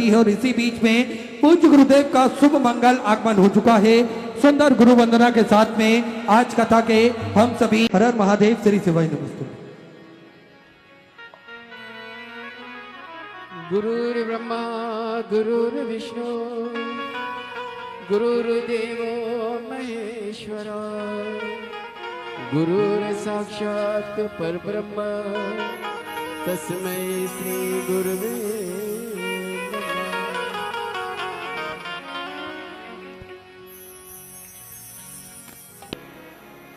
रही है और इसी बीच में पूज्य गुरुदेव का शुभ मंगल आगमन हो चुका है। सुंदर गुरु वंदना के साथ में आज कथा के हम सभी हर हर महादेव श्री शिवाय नमस्तु। गुरुर्ब्रह्मा गुरुर्विष्णु गुरुर्देवो महेश्वरा गुरुर्साक्षात् परब्रह्म तस्मै श्री गुरुवे नमः।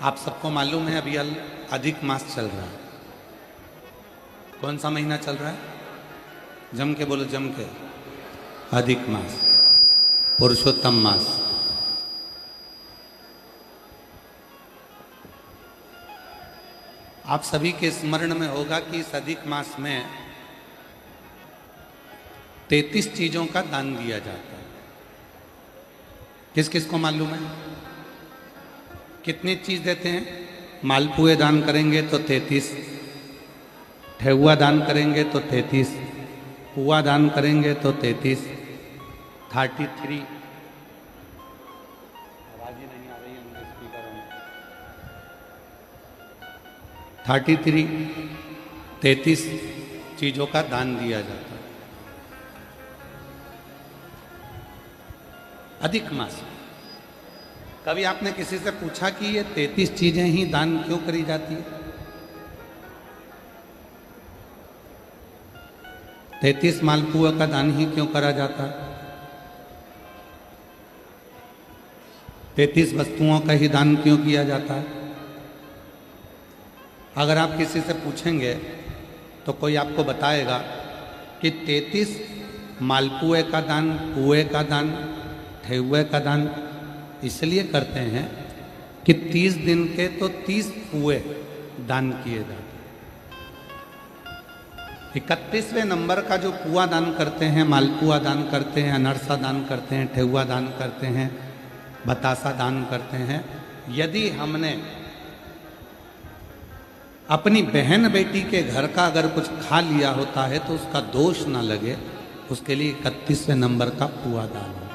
आप सबको मालूम है अभी अधिक मास चल रहा है। कौन सा महीना चल रहा है? जम के बोलो, जम के। अधिक मास, पुरुषोत्तम मास। आप सभी के स्मरण में होगा कि इस अधिक मास में 33 चीजों का दान दिया जाता है। किस किस को मालूम है? कितनी चीज देते हैं? मालपुए दान करेंगे तो 33, ठेहुआ दान करेंगे तो 33, पुआ दान करेंगे तो 33, 33। आवाज ही नहीं आ रही है उनके स्पीकरों में। 33 चीजों का दान दिया जाता है अधिक मास। कभी आपने किसी से पूछा कि ये 33 चीजें ही दान क्यों करी जाती है? 33 मालपुआ का दान ही क्यों करा जाता है? 33 वस्तुओं का ही दान क्यों किया जाता है? अगर आप किसी से पूछेंगे तो कोई आपको बताएगा कि 33 मालपुए का दान, पुए का दान, ठेहुए का दान इसलिए करते हैं कि 30 दिन के तो 30 पुए दान किए जाते हैं। 31वें नंबर का जो पुआ दान करते हैं, मालपुआ दान करते हैं, अनरसा दान करते हैं, ठेहुआ दान करते हैं, बतासा दान करते हैं, यदि हमने अपनी बहन बेटी के घर का अगर कुछ खा लिया होता है तो उसका दोष ना लगे, उसके लिए 31वें नंबर का पुआ दान होता है।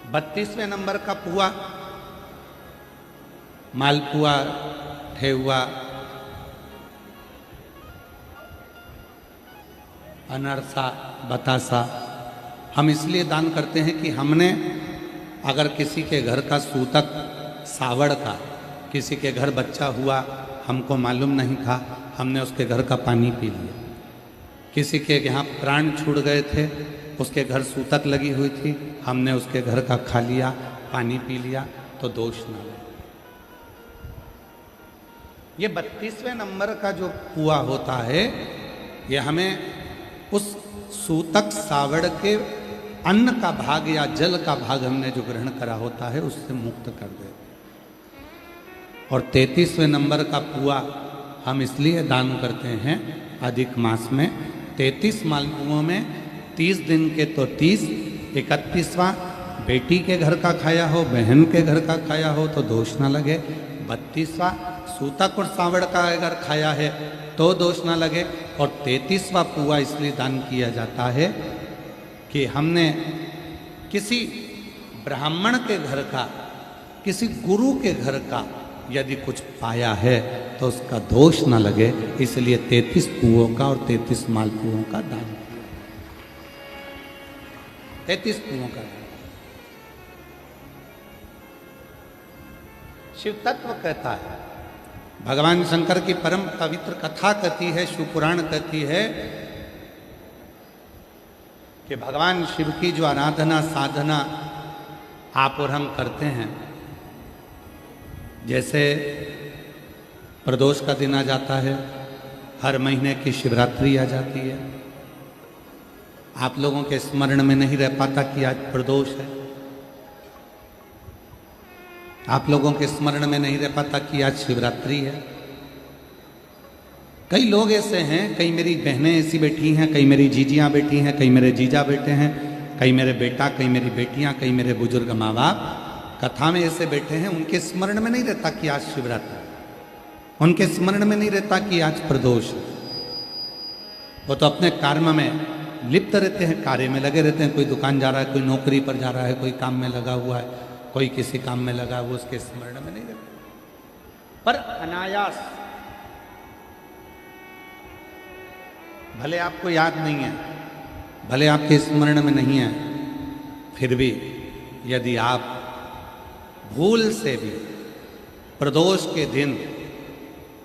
32वें नंबर का पुआ, मालपुआ, ठेहुआ, अनरसा, बतासा हम इसलिए दान करते हैं कि हमने अगर किसी के घर का सूतक सावड़ का, किसी के घर बच्चा हुआ, हमको मालूम नहीं था, हमने उसके घर का पानी पी लिया। किसी के यहाँ प्राण छूट गए थे, उसके घर सूतक लगी हुई थी, हमने उसके घर का खा लिया, पानी पी लिया, तो दोष ना लगे। ये 32वें नंबर का जो पुआ होता है, ये हमें उस सूतक सावड़ के अन्न का भाग या जल का भाग हमने जो ग्रहण करा होता है उससे मुक्त कर दे। और 33वें नंबर का पुआ हम इसलिए दान करते हैं अधिक मास में। 33 मालपुओं में 30 दिन के तो 30, 31वां बेटी के घर का खाया हो, बहन के घर का खाया हो तो दोष ना लगे। 32वां सूतक और सावड़ का अगर खाया है तो दोष ना लगे। और 33वां पुआ इसलिए दान किया जाता है कि हमने किसी ब्राह्मण के घर का, किसी गुरु के घर का यदि कुछ पाया है तो उसका दोष ना लगे, इसलिए 33 पुओं का और 33 मालपुओं का दान किया। 33 पुओं का। शिव तत्व कहता है, भगवान शंकर की परम पवित्र कथा कहती है, शिव पुराण कहती है कि भगवान शिव की जो आराधना साधना आप और हम करते हैं, जैसे प्रदोष का दिन आ जाता है, हर महीने की शिवरात्रि आ जाती है, आप लोगों के स्मरण में नहीं रह पाता कि आज प्रदोष है, आप लोगों के स्मरण में नहीं रह पाता कि आज शिवरात्रि है। कई लोग ऐसे हैं, कई मेरी बहनें ऐसी बैठी हैं, कई मेरी जीजियाँ बैठी हैं, कई मेरे जीजा बैठे हैं, कई मेरे बेटा, कई मेरी बेटियाँ, कई मेरे बुजुर्ग माँ बाप कथा में ऐसे बैठे हैं, उनके स्मरण में नहीं रहता कि आज शिवरात्रि, उनके स्मरण में नहीं रहता कि आज प्रदोष है। वो तो अपने कर्म में लिप्त रहते हैं, कार्य में लगे रहते हैं। कोई दुकान जा रहा है, कोई नौकरी पर जा रहा है, कोई काम में लगा हुआ है, कोई किसी काम में लगा हुआ, उसके स्मरण में नहीं रहते। पर अनायास, भले आपको याद नहीं है, भले आपके स्मरण में नहीं है, फिर भी यदि आप भूल से भी प्रदोष के दिन,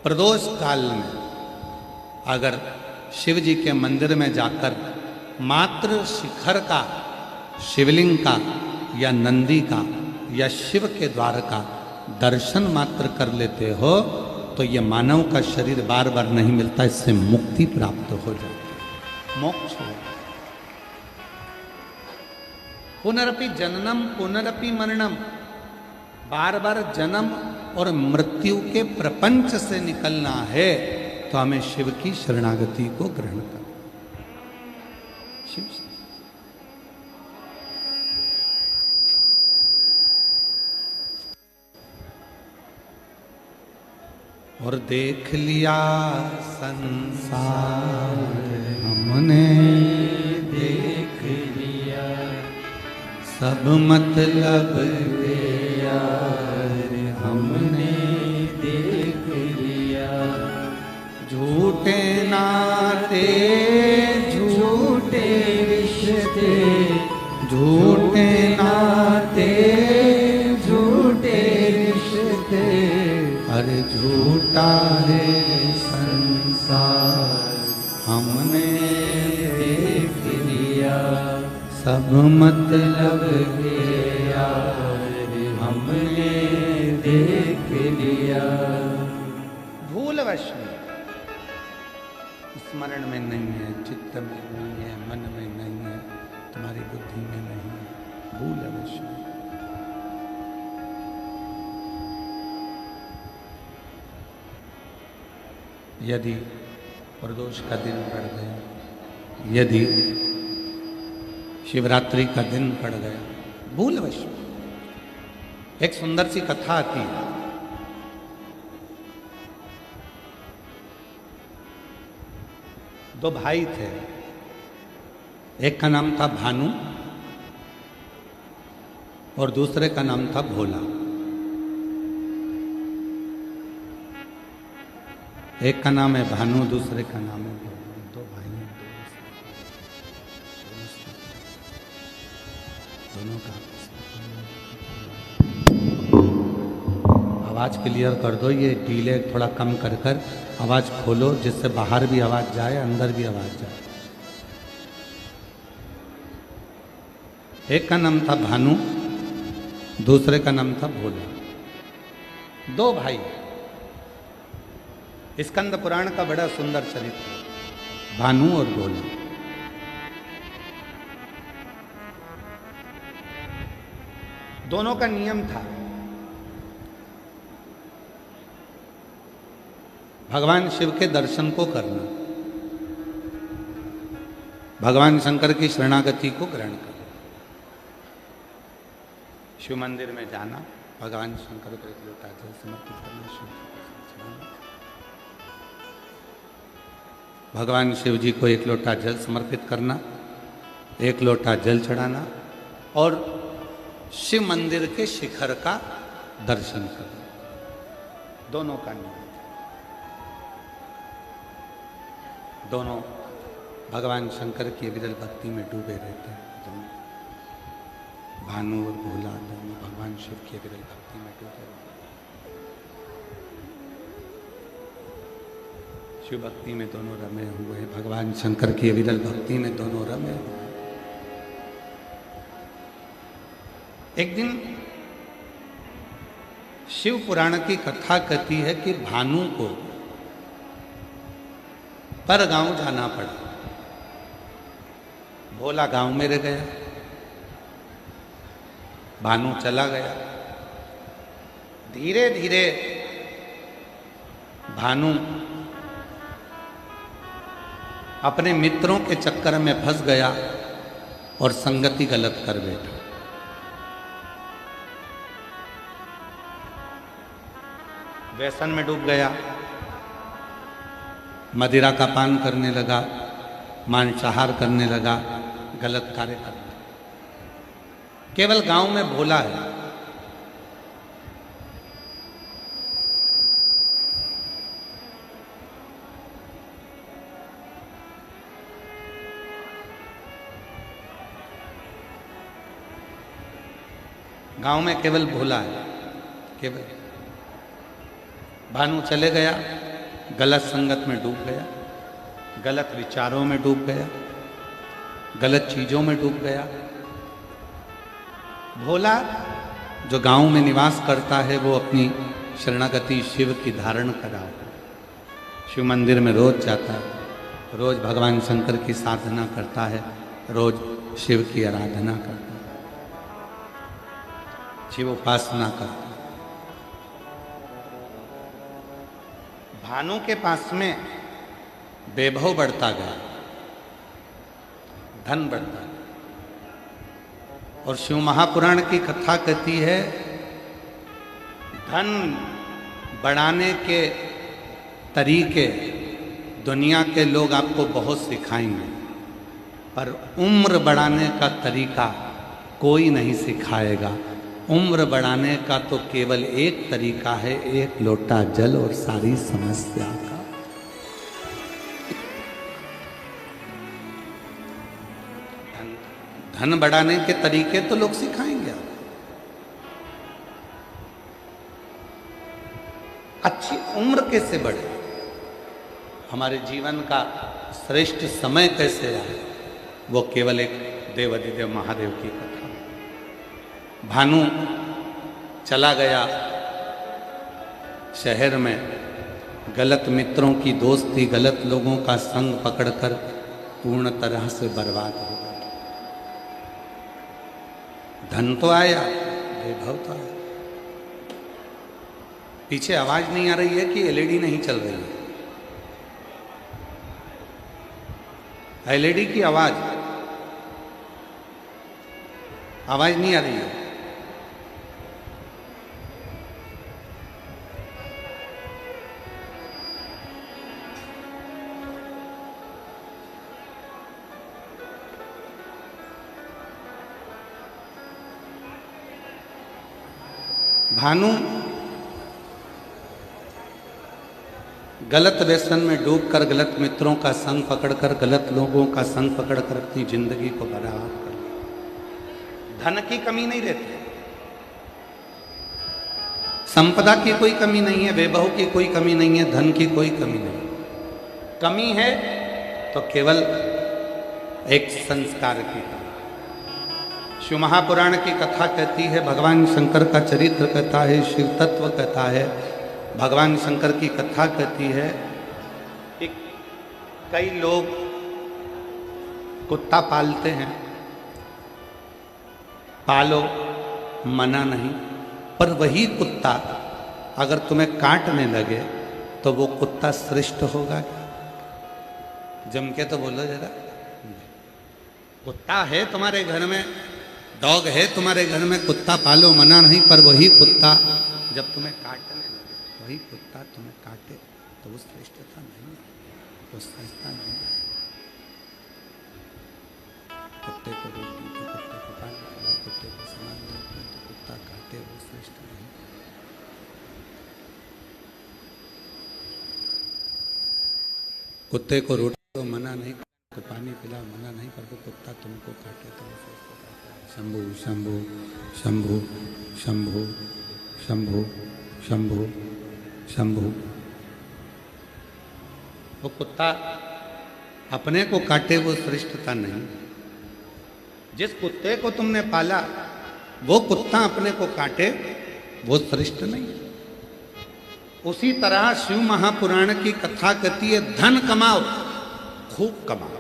प्रदोष काल में अगर शिव जी के मंदिर में जाकर मात्र शिखर का, शिवलिंग का या नंदी का या शिव के द्वार का दर्शन मात्र कर लेते हो तो ये मानव का शरीर बार बार नहीं मिलता, इससे मुक्ति प्राप्त हो जाती है, मोक्ष हो। पुनरपि जननम पुनरपि मरणम, बार बार जन्म और मृत्यु के प्रपंच से निकलना है तो हमें शिव की शरणागति को ग्रहण करना। शिव से और देख लिया संसार हमने, देख लिया सब मतलब गया हमने, देख लिया झूठे नाते झूठे रिश्ते, झूठे नाते झूठे रिश्ते, अरे झूठा है संसार हमने देख लिया सब मतलब गया हमने देख लिया। भूलवश में, स्मरण में नहीं है, चित्त में नहीं है, मन में नहीं है, तुम्हारी बुद्धि में नहीं है, भूलवश में। यदि प्रदोष का दिन पड़ गया, यदि शिवरात्रि का दिन पड़ गया, भूलवश। एक सुंदर सी कथा आती है। दो भाई थे, एक का नाम था भानु और दूसरे का नाम था भोला। एक का नाम है भानु, दूसरे का नाम है भोला। दो भाई हैं, दोनों का। आवाज क्लियर कर दो, ये डीले थोड़ा कम कर कर आवाज खोलो, जिससे बाहर भी आवाज जाए, अंदर भी आवाज जाए। एक का नाम था भानु, दूसरे का नाम था भोला। दो भाई। स्कंद पुराण का बड़ा सुंदर चरित्र, भानु और भोला। दोनों का नियम था, भगवान शिव के दर्शन को करना, भगवान शंकर की शरणागति को ग्रहण करना, शिव मंदिर में जाना, भगवान शंकर को एक लोटा जल समर्पित करना, भगवान शिव जी को एक लोटा जल समर्पित करना, एक लोटा जल चढ़ाना और शिव मंदिर के शिखर का दर्शन करना। दोनों का नियम। दोनों भगवान शंकर की विरल भक्ति में डूबे रहते हैं। दोनों भानु और भोला दोनों भगवान शिव की विरल भक्ति में डूबे रहते हैं। शिव भक्ति में दोनों रमे हुए हैं, भगवान शंकर की विरल भक्ति में दोनों रमे हुए हैं। एक दिन शिव पुराण की कथा कहती है कि भानु को पर गांव जाना पड़ा। भोला गांव में रह गया, भानु चला गया। धीरे धीरे भानु अपने मित्रों के चक्कर में फंस गया और संगति गलत कर बैठा। व्यसन में डूब गया, मदिरा का पान करने लगा, मांसाहार करने लगा, गलत कार्य करने लगा। केवल गांव में भोला है। गांव में केवल भोला है, केवल। भानु चले गया, गलत संगत में डूब गया, गलत विचारों में डूब गया, गलत चीजों में डूब गया। भोला जो गांव में निवास करता है वो अपनी शरणागति शिव की धारण करा, शिव मंदिर में रोज जाता है, रोज भगवान शंकर की साधना करता है, रोज शिव की आराधना करता है, शिव उपासना करता है। भानु के पास में वैभव बढ़ता गया, धन बढ़ता गया। और शिव महापुराण की कथा कहती है धन बढ़ाने के तरीके दुनिया के लोग आपको बहुत सिखाएंगे, पर उम्र बढ़ाने का तरीका कोई नहीं सिखाएगा। उम्र बढ़ाने का तो केवल एक तरीका है, एक लोटा जल और सारी समस्या का। धन बढ़ाने के तरीके तो लोग सिखाएंगे आपको। अच्छी उम्र कैसे बढ़े, हमारे जीवन का श्रेष्ठ समय कैसे आए, वो केवल एक देवाधिदेव महादेव की कथा। भानु चला गया शहर में, गलत मित्रों की दोस्ती, गलत लोगों का संग पकड़कर पूर्ण तरह से बर्बाद हो गया। धन तो आया, वैभव तो आया। पीछे आवाज नहीं आ रही है कि एलईडी नहीं चल रही है? एलईडी की आवाज नहीं आ रही है। भानु गलत व्यसन में डूबकर, गलत मित्रों का संग पकड़कर, गलत लोगों का संग पकड़कर अपनी जिंदगी को बर्बाद कर लिया। धन की कमी नहीं रहती, संपदा की कोई कमी नहीं है, वैभव की कोई कमी नहीं है, धन की कोई कमी नहीं। कमी है तो केवल एक संस्कार की कमी। शिव महापुराण की कथा कहती है, भगवान शंकर का चरित्र कहता है, शिव तत्व कहता है। भगवान शंकर की कथा कहती है कि कई लोग कुत्ता पालते हैं, पालो मना नहीं, पर वही कुत्ता अगर तुम्हें काटने लगे तो वो कुत्ता श्रेष्ठ होगा क्या? जम के तो बोलो जरा। कुत्ता है तुम्हारे घर में, डॉग है तुम्हारे घर में, कुत्ता पालो मना नहीं, पर वही कुत्ता जब तुम्हें काटने लगे, वही कुत्ता तुम्हें काटे तो वो श्रेष्ठता नहीं है, वो श्रेष्ठता नहीं है। कुत्ते को रोटी दो, कुत्ते को पानी पिलाओ, कुत्ते को सामान दो, तो कुत्ता काटे वो श्रेष्ठ नहीं। कुत्ते को रोटी दो मना नहीं, को पानी पिलाओ मना नहीं, पर वो कुत्ता तुमको काटे तो वो श्रेष्ठ काटे। शंभु शंभु शंभु शंभु शंभु शंभु शंभु। वो कुत्ता अपने को काटे वो श्रेष्ठता नहीं। जिस कुत्ते को तुमने पाला वो कुत्ता अपने को काटे वो श्रेष्ठ नहीं। उसी तरह शिव महापुराण की कथा कहती है, धन कमाओ, खूब कमाओ,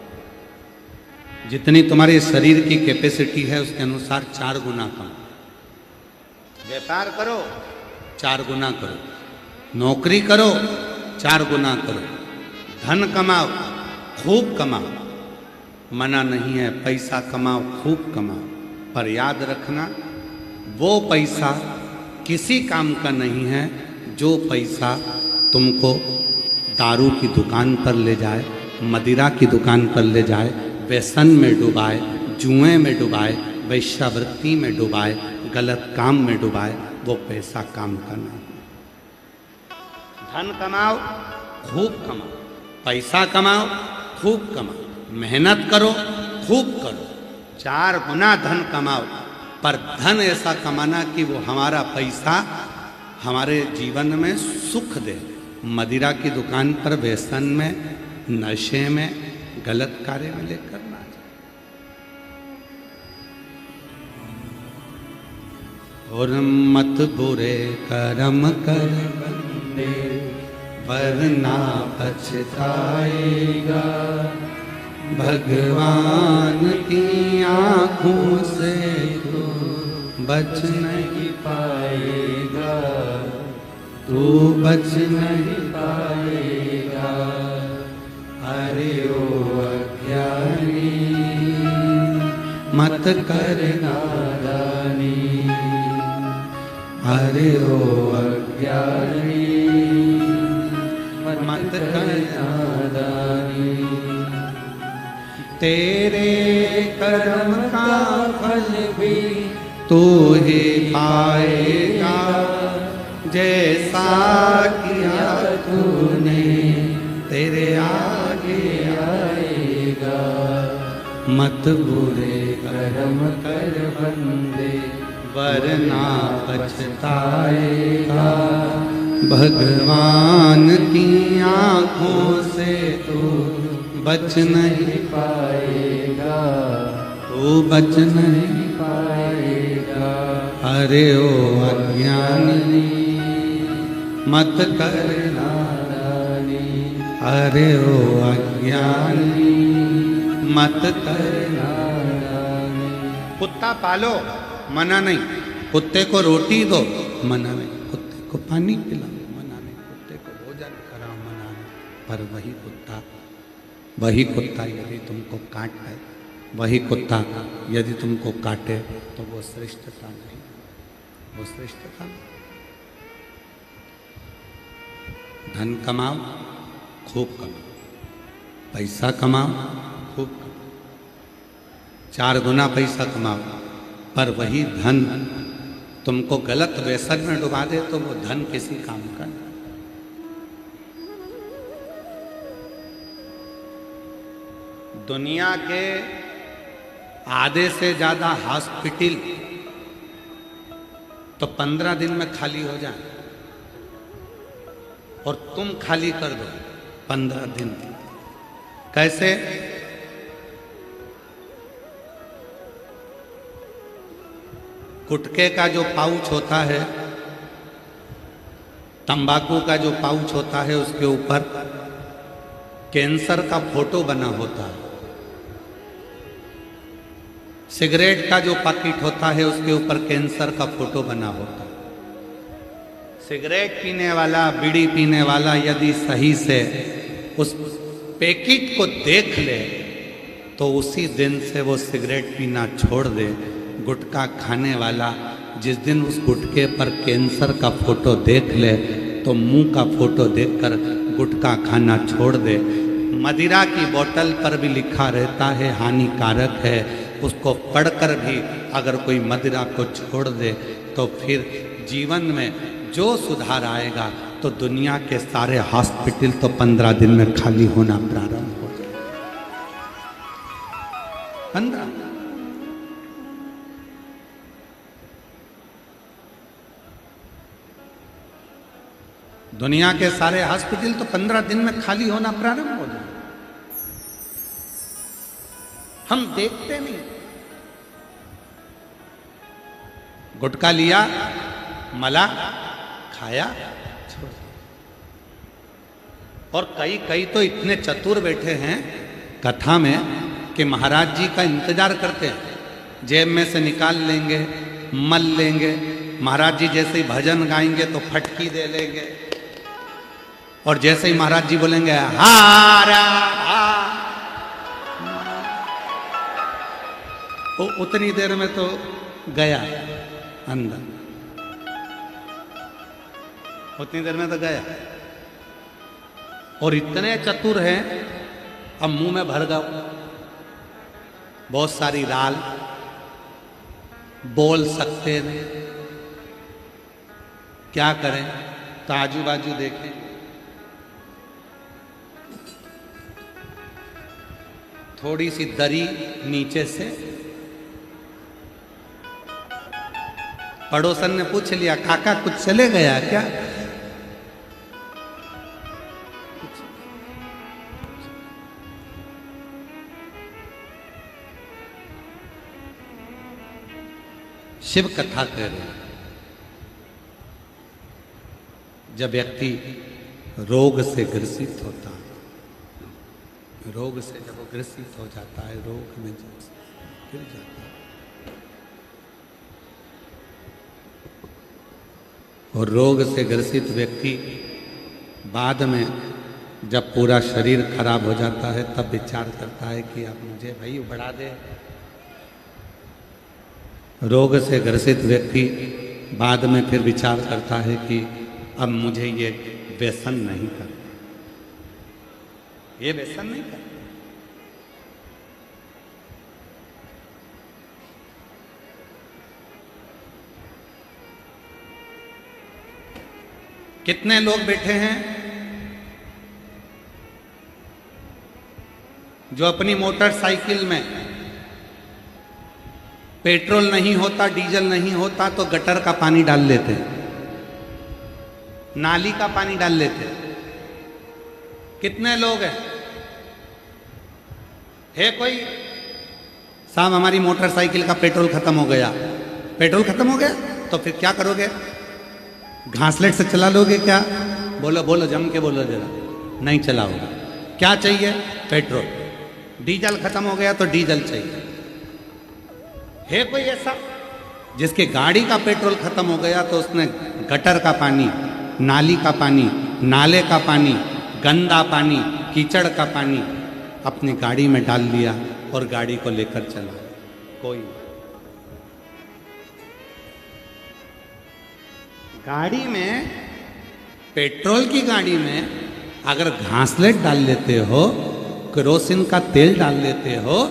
जितनी तुम्हारे शरीर की कैपेसिटी है उसके अनुसार 4 गुना कमाओ। व्यापार करो 4 गुना करो, नौकरी करो 4 गुना करो, धन कमाओ, खूब कमाओ, मना नहीं है, पैसा कमाओ, खूब कमाओ, पर याद रखना वो पैसा किसी काम का नहीं है जो पैसा तुमको दारू की दुकान पर ले जाए, मदिरा की दुकान पर ले जाए, व्यसन में डुबाए, जुए में डुबाए, वैश्यावृत्ति में डुबाए, गलत काम में डुबाए, वो पैसा काम का नहीं। धन कमाओ, खूब कमाओ, पैसा कमाओ, खूब कमाओ, मेहनत करो, खूब करो, 4 गुना धन कमाओ, पर धन ऐसा कमाना कि वो हमारा पैसा हमारे जीवन में सुख दे। मदिरा की दुकान पर, व्यसन में, नशे में, गलत कार्य में लेकर ना जाए। और मत बुरे कर्म कर बंदे, वरना पछताएगा, भगवान की आंखों से तू बच नहीं पाएगा, तू बच नहीं पाएगा। अरे ओ अज्ञानी, मत कर नादानी, अरे ओ अज्ञानी, मत कर नादानी। तेरे कर्म का फल भी तू ही पाएगा, जैसा किया तूने तेरे आगे आएगा। मत बुरे कर्म कर बंदे, वरना पछताएगा, भगवान की आंखों से तू बच नहीं पाएगा, तू बच नहीं पाएगा। अरे ओ अज्ञानी, मत कर नादानी, अरे ओ अज्ञानी, मत कर नादानी। कुत्ता पालो, मना नहीं, कुत्ते को रोटी दो, मना नहीं, कुत्ते को पानी पिलाओ, मना नहीं, कुत्ते को भोजन कराओ, मना नहीं। पर वही कुत्ता यदि तुमको काटे, वही कुत्ता यदि तुमको काटे, तो वो श्रेष्ठता नहीं, वो श्रेष्ठता नहीं। धन कमाओ, खूब कमाओ, पैसा कमाओ, खूब कमाओ, 4 गुना पैसा कमाओ, पर वही धन तुमको गलत व्यसन में डुबा दे, तो वो धन किसी काम का नहीं। दुनिया के आधे से ज्यादा हॉस्पिटल तो 15 दिन में खाली हो जाए, और तुम खाली कर दो 15 दिन। कैसे? गुटखे का जो पाउच होता है, तंबाकू का जो पाउच होता है, उसके ऊपर कैंसर का फोटो बना होता है। सिगरेट का जो पैकेट होता है, उसके ऊपर कैंसर का फोटो बना होता है। सिगरेट पीने वाला, बीड़ी पीने वाला यदि सही से उस पैकेट को देख ले, तो उसी दिन से वो सिगरेट पीना छोड़ दे। गुटखा खाने वाला जिस दिन उस गुटखे पर कैंसर का फोटो देख ले, तो मुंह का फोटो देखकर गुटखा खाना छोड़ दे। मदिरा की बोतल पर भी लिखा रहता है हानिकारक है, उसको पढ़कर भी अगर कोई मदिरा को छोड़ दे, तो फिर जीवन में जो सुधार आएगा, तो दुनिया के सारे हॉस्पिटल तो 15 दिन में खाली होना प्रारंभ हो जाए। 15 दुनिया के सारे हॉस्पिटल तो 15 दिन में खाली होना प्रारंभ हो जाए। हम देखते नहीं। गुटखा लिया, मला, खाया, छोड़। और कई तो इतने चतुर बैठे हैं कथा में कि महाराज जी का इंतजार करते हैं। जेब में से निकाल लेंगे, मल लेंगे, महाराज जी जैसे ही भजन गाएंगे तो फटकी दे लेंगे, और जैसे ही महाराज जी बोलेंगे हारा हा, तो उतनी देर में तो गया अंदर, उतनी देर में तो गया। और इतने चतुर हैं, अब मुंह में भर गए, बहुत सारी राल, बोल सकते नहीं, क्या करें? तो आजू बाजू देखें, थोड़ी सी दरी नीचे से, पड़ोसन ने पूछ लिया, काका कुछ चले गया क्या? शिव कथा कह रहे हैं, जब व्यक्ति रोग से ग्रसित होता है, रोग से जब वो ग्रसित हो जाता है, रोग में जब गिर जाता है, और रोग से ग्रसित व्यक्ति बाद में जब पूरा शरीर खराब हो जाता है तब विचार करता है कि अब मुझे भाई बढ़ा दे। रोग से ग्रसित व्यक्ति बाद में फिर विचार करता है कि अब मुझे ये व्यसन नहीं करना, ये व्यसन नहीं करना। कितने लोग बैठे हैं जो अपनी मोटरसाइकिल में पेट्रोल नहीं होता, डीजल नहीं होता तो गटर का पानी डाल लेते हैं, नाली का पानी डाल लेते हैं। कितने लोग हैं? है कोई? साहब हमारी मोटरसाइकिल का पेट्रोल खत्म हो गया। पेट्रोल खत्म हो गया तो फिर क्या करोगे? घासलेट से चला लोगे क्या? बोलो बोलो, जम के बोलो जरा। नहीं चलाओगे। क्या चाहिए? पेट्रोल। डीजल खत्म हो गया तो डीजल चाहिए। है कोई ऐसा जिसके गाड़ी का पेट्रोल खत्म हो गया तो उसने गटर का पानी, नाली का पानी, नाले का पानी, गंदा पानी, कीचड़ का पानी अपनी गाड़ी में डाल लिया और गाड़ी को लेकर चला? कोई। गाड़ी में, पेट्रोल की गाड़ी में अगर घासलेट डाल लेते हो, केरोसिन का तेल डाल लेते हो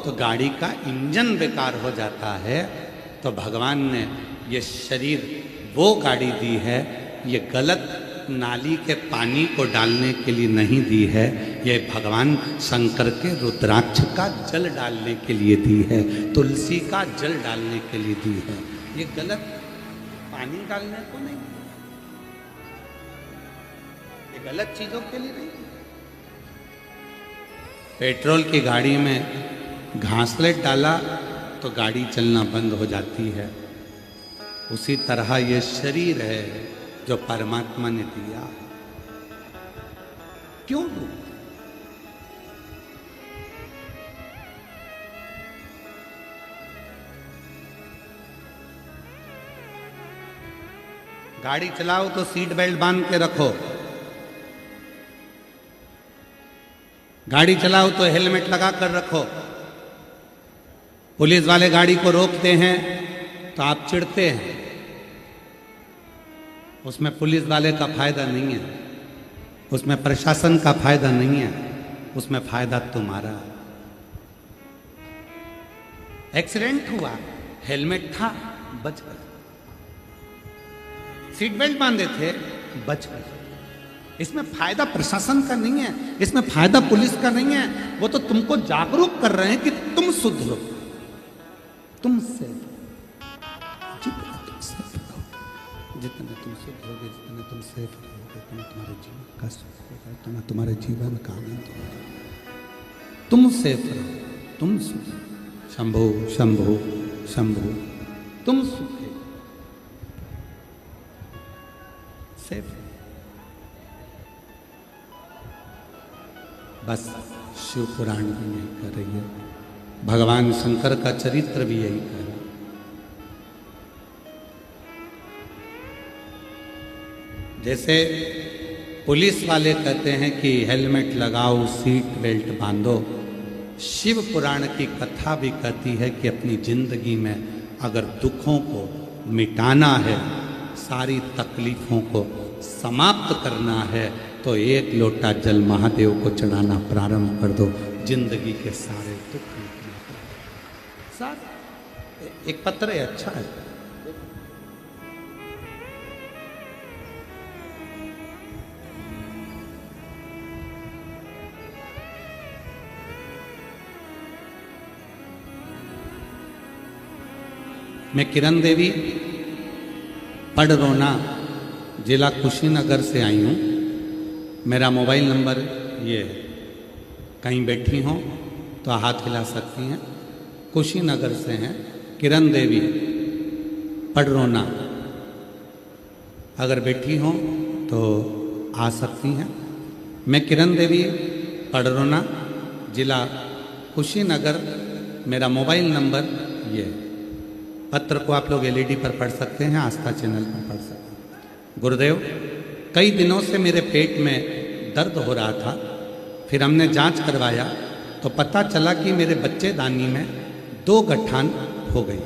तो गाड़ी का इंजन बेकार हो जाता है। तो भगवान ने ये शरीर वो गाड़ी दी है, ये गलत नाली के पानी को डालने के लिए नहीं दी है, ये भगवान शंकर के रुद्राक्ष का जल डालने के लिए दी है, तुलसी का जल डालने के लिए दी है। ये गलत पानी डालने को नहीं, ये गलत चीजों के लिए नहीं। पेट्रोल की गाड़ी में घासलेट डाला तो गाड़ी चलना बंद हो जाती है। उसी तरह ये शरीर है जो परमात्मा ने दिया। क्यों? गाड़ी चलाओ तो सीट बेल्ट बांध के रखो, गाड़ी चलाओ तो हेलमेट लगा कर रखो। पुलिस वाले गाड़ी को रोकते हैं तो आप चिढ़ते हैं, उसमें पुलिस वाले का फायदा नहीं है, उसमें प्रशासन का फायदा नहीं है, उसमें फायदा तुम्हारा। एक्सीडेंट हुआ, हेलमेट था, बच गए। सीट बेल्ट बांधे थे, बच गए। इसमें फायदा प्रशासन का नहीं है, इसमें फायदा पुलिस का नहीं है। वो तो तुमको जागरूक कर रहे हैं कि तुम सुधरो, तुमसे जितना तुम सेफ रहोगे, जितना तुम सुधरोगे, जितना तुम सेफ रहोगे, उतना तुम्हारे जीवन का सुख होगा, उतना तुम्हारे जीवन का आनंद होगा। तुम सेफ रहो, तुम सुखी। शंभो शंभो शंभो, तुम सुखी, सेफ। बस शिव पुराण भी यही कर रही है, भगवान शंकर का चरित्र भी यही कह रहा है। जैसे पुलिस वाले कहते हैं कि हेलमेट लगाओ, सीट बेल्ट बांधो, शिव पुराण की कथा भी कहती है कि अपनी जिंदगी में अगर दुखों को मिटाना है, सारी तकलीफों को समाप्त करना है, तो एक लोटा जल महादेव को चढ़ाना प्रारंभ कर दो, जिंदगी के सारे दुख निकल साथ। एक पत्र है, अच्छा है। मैं किरण देवी पडरौना जिला कुशीनगर से आई हूँ। मेरा मोबाइल नंबर ये है, कहीं बैठी हों तो हाथ हिला सकती हैं। कुशीनगर से हैं किरण देवी पडरौना, अगर बैठी हों तो आ सकती हैं। मैं किरण देवी पडरौना जिला कुशीनगर, मेरा मोबाइल नंबर ये है। पत्र को आप लोग एलईडी पर पढ़ सकते हैं, आस्था चैनल पर पढ़ सकते हैं। गुरुदेव, कई दिनों से मेरे पेट में दर्द हो रहा था, फिर हमने जांच करवाया तो पता चला कि मेरे बच्चेदानी में 2 गठान हो गई।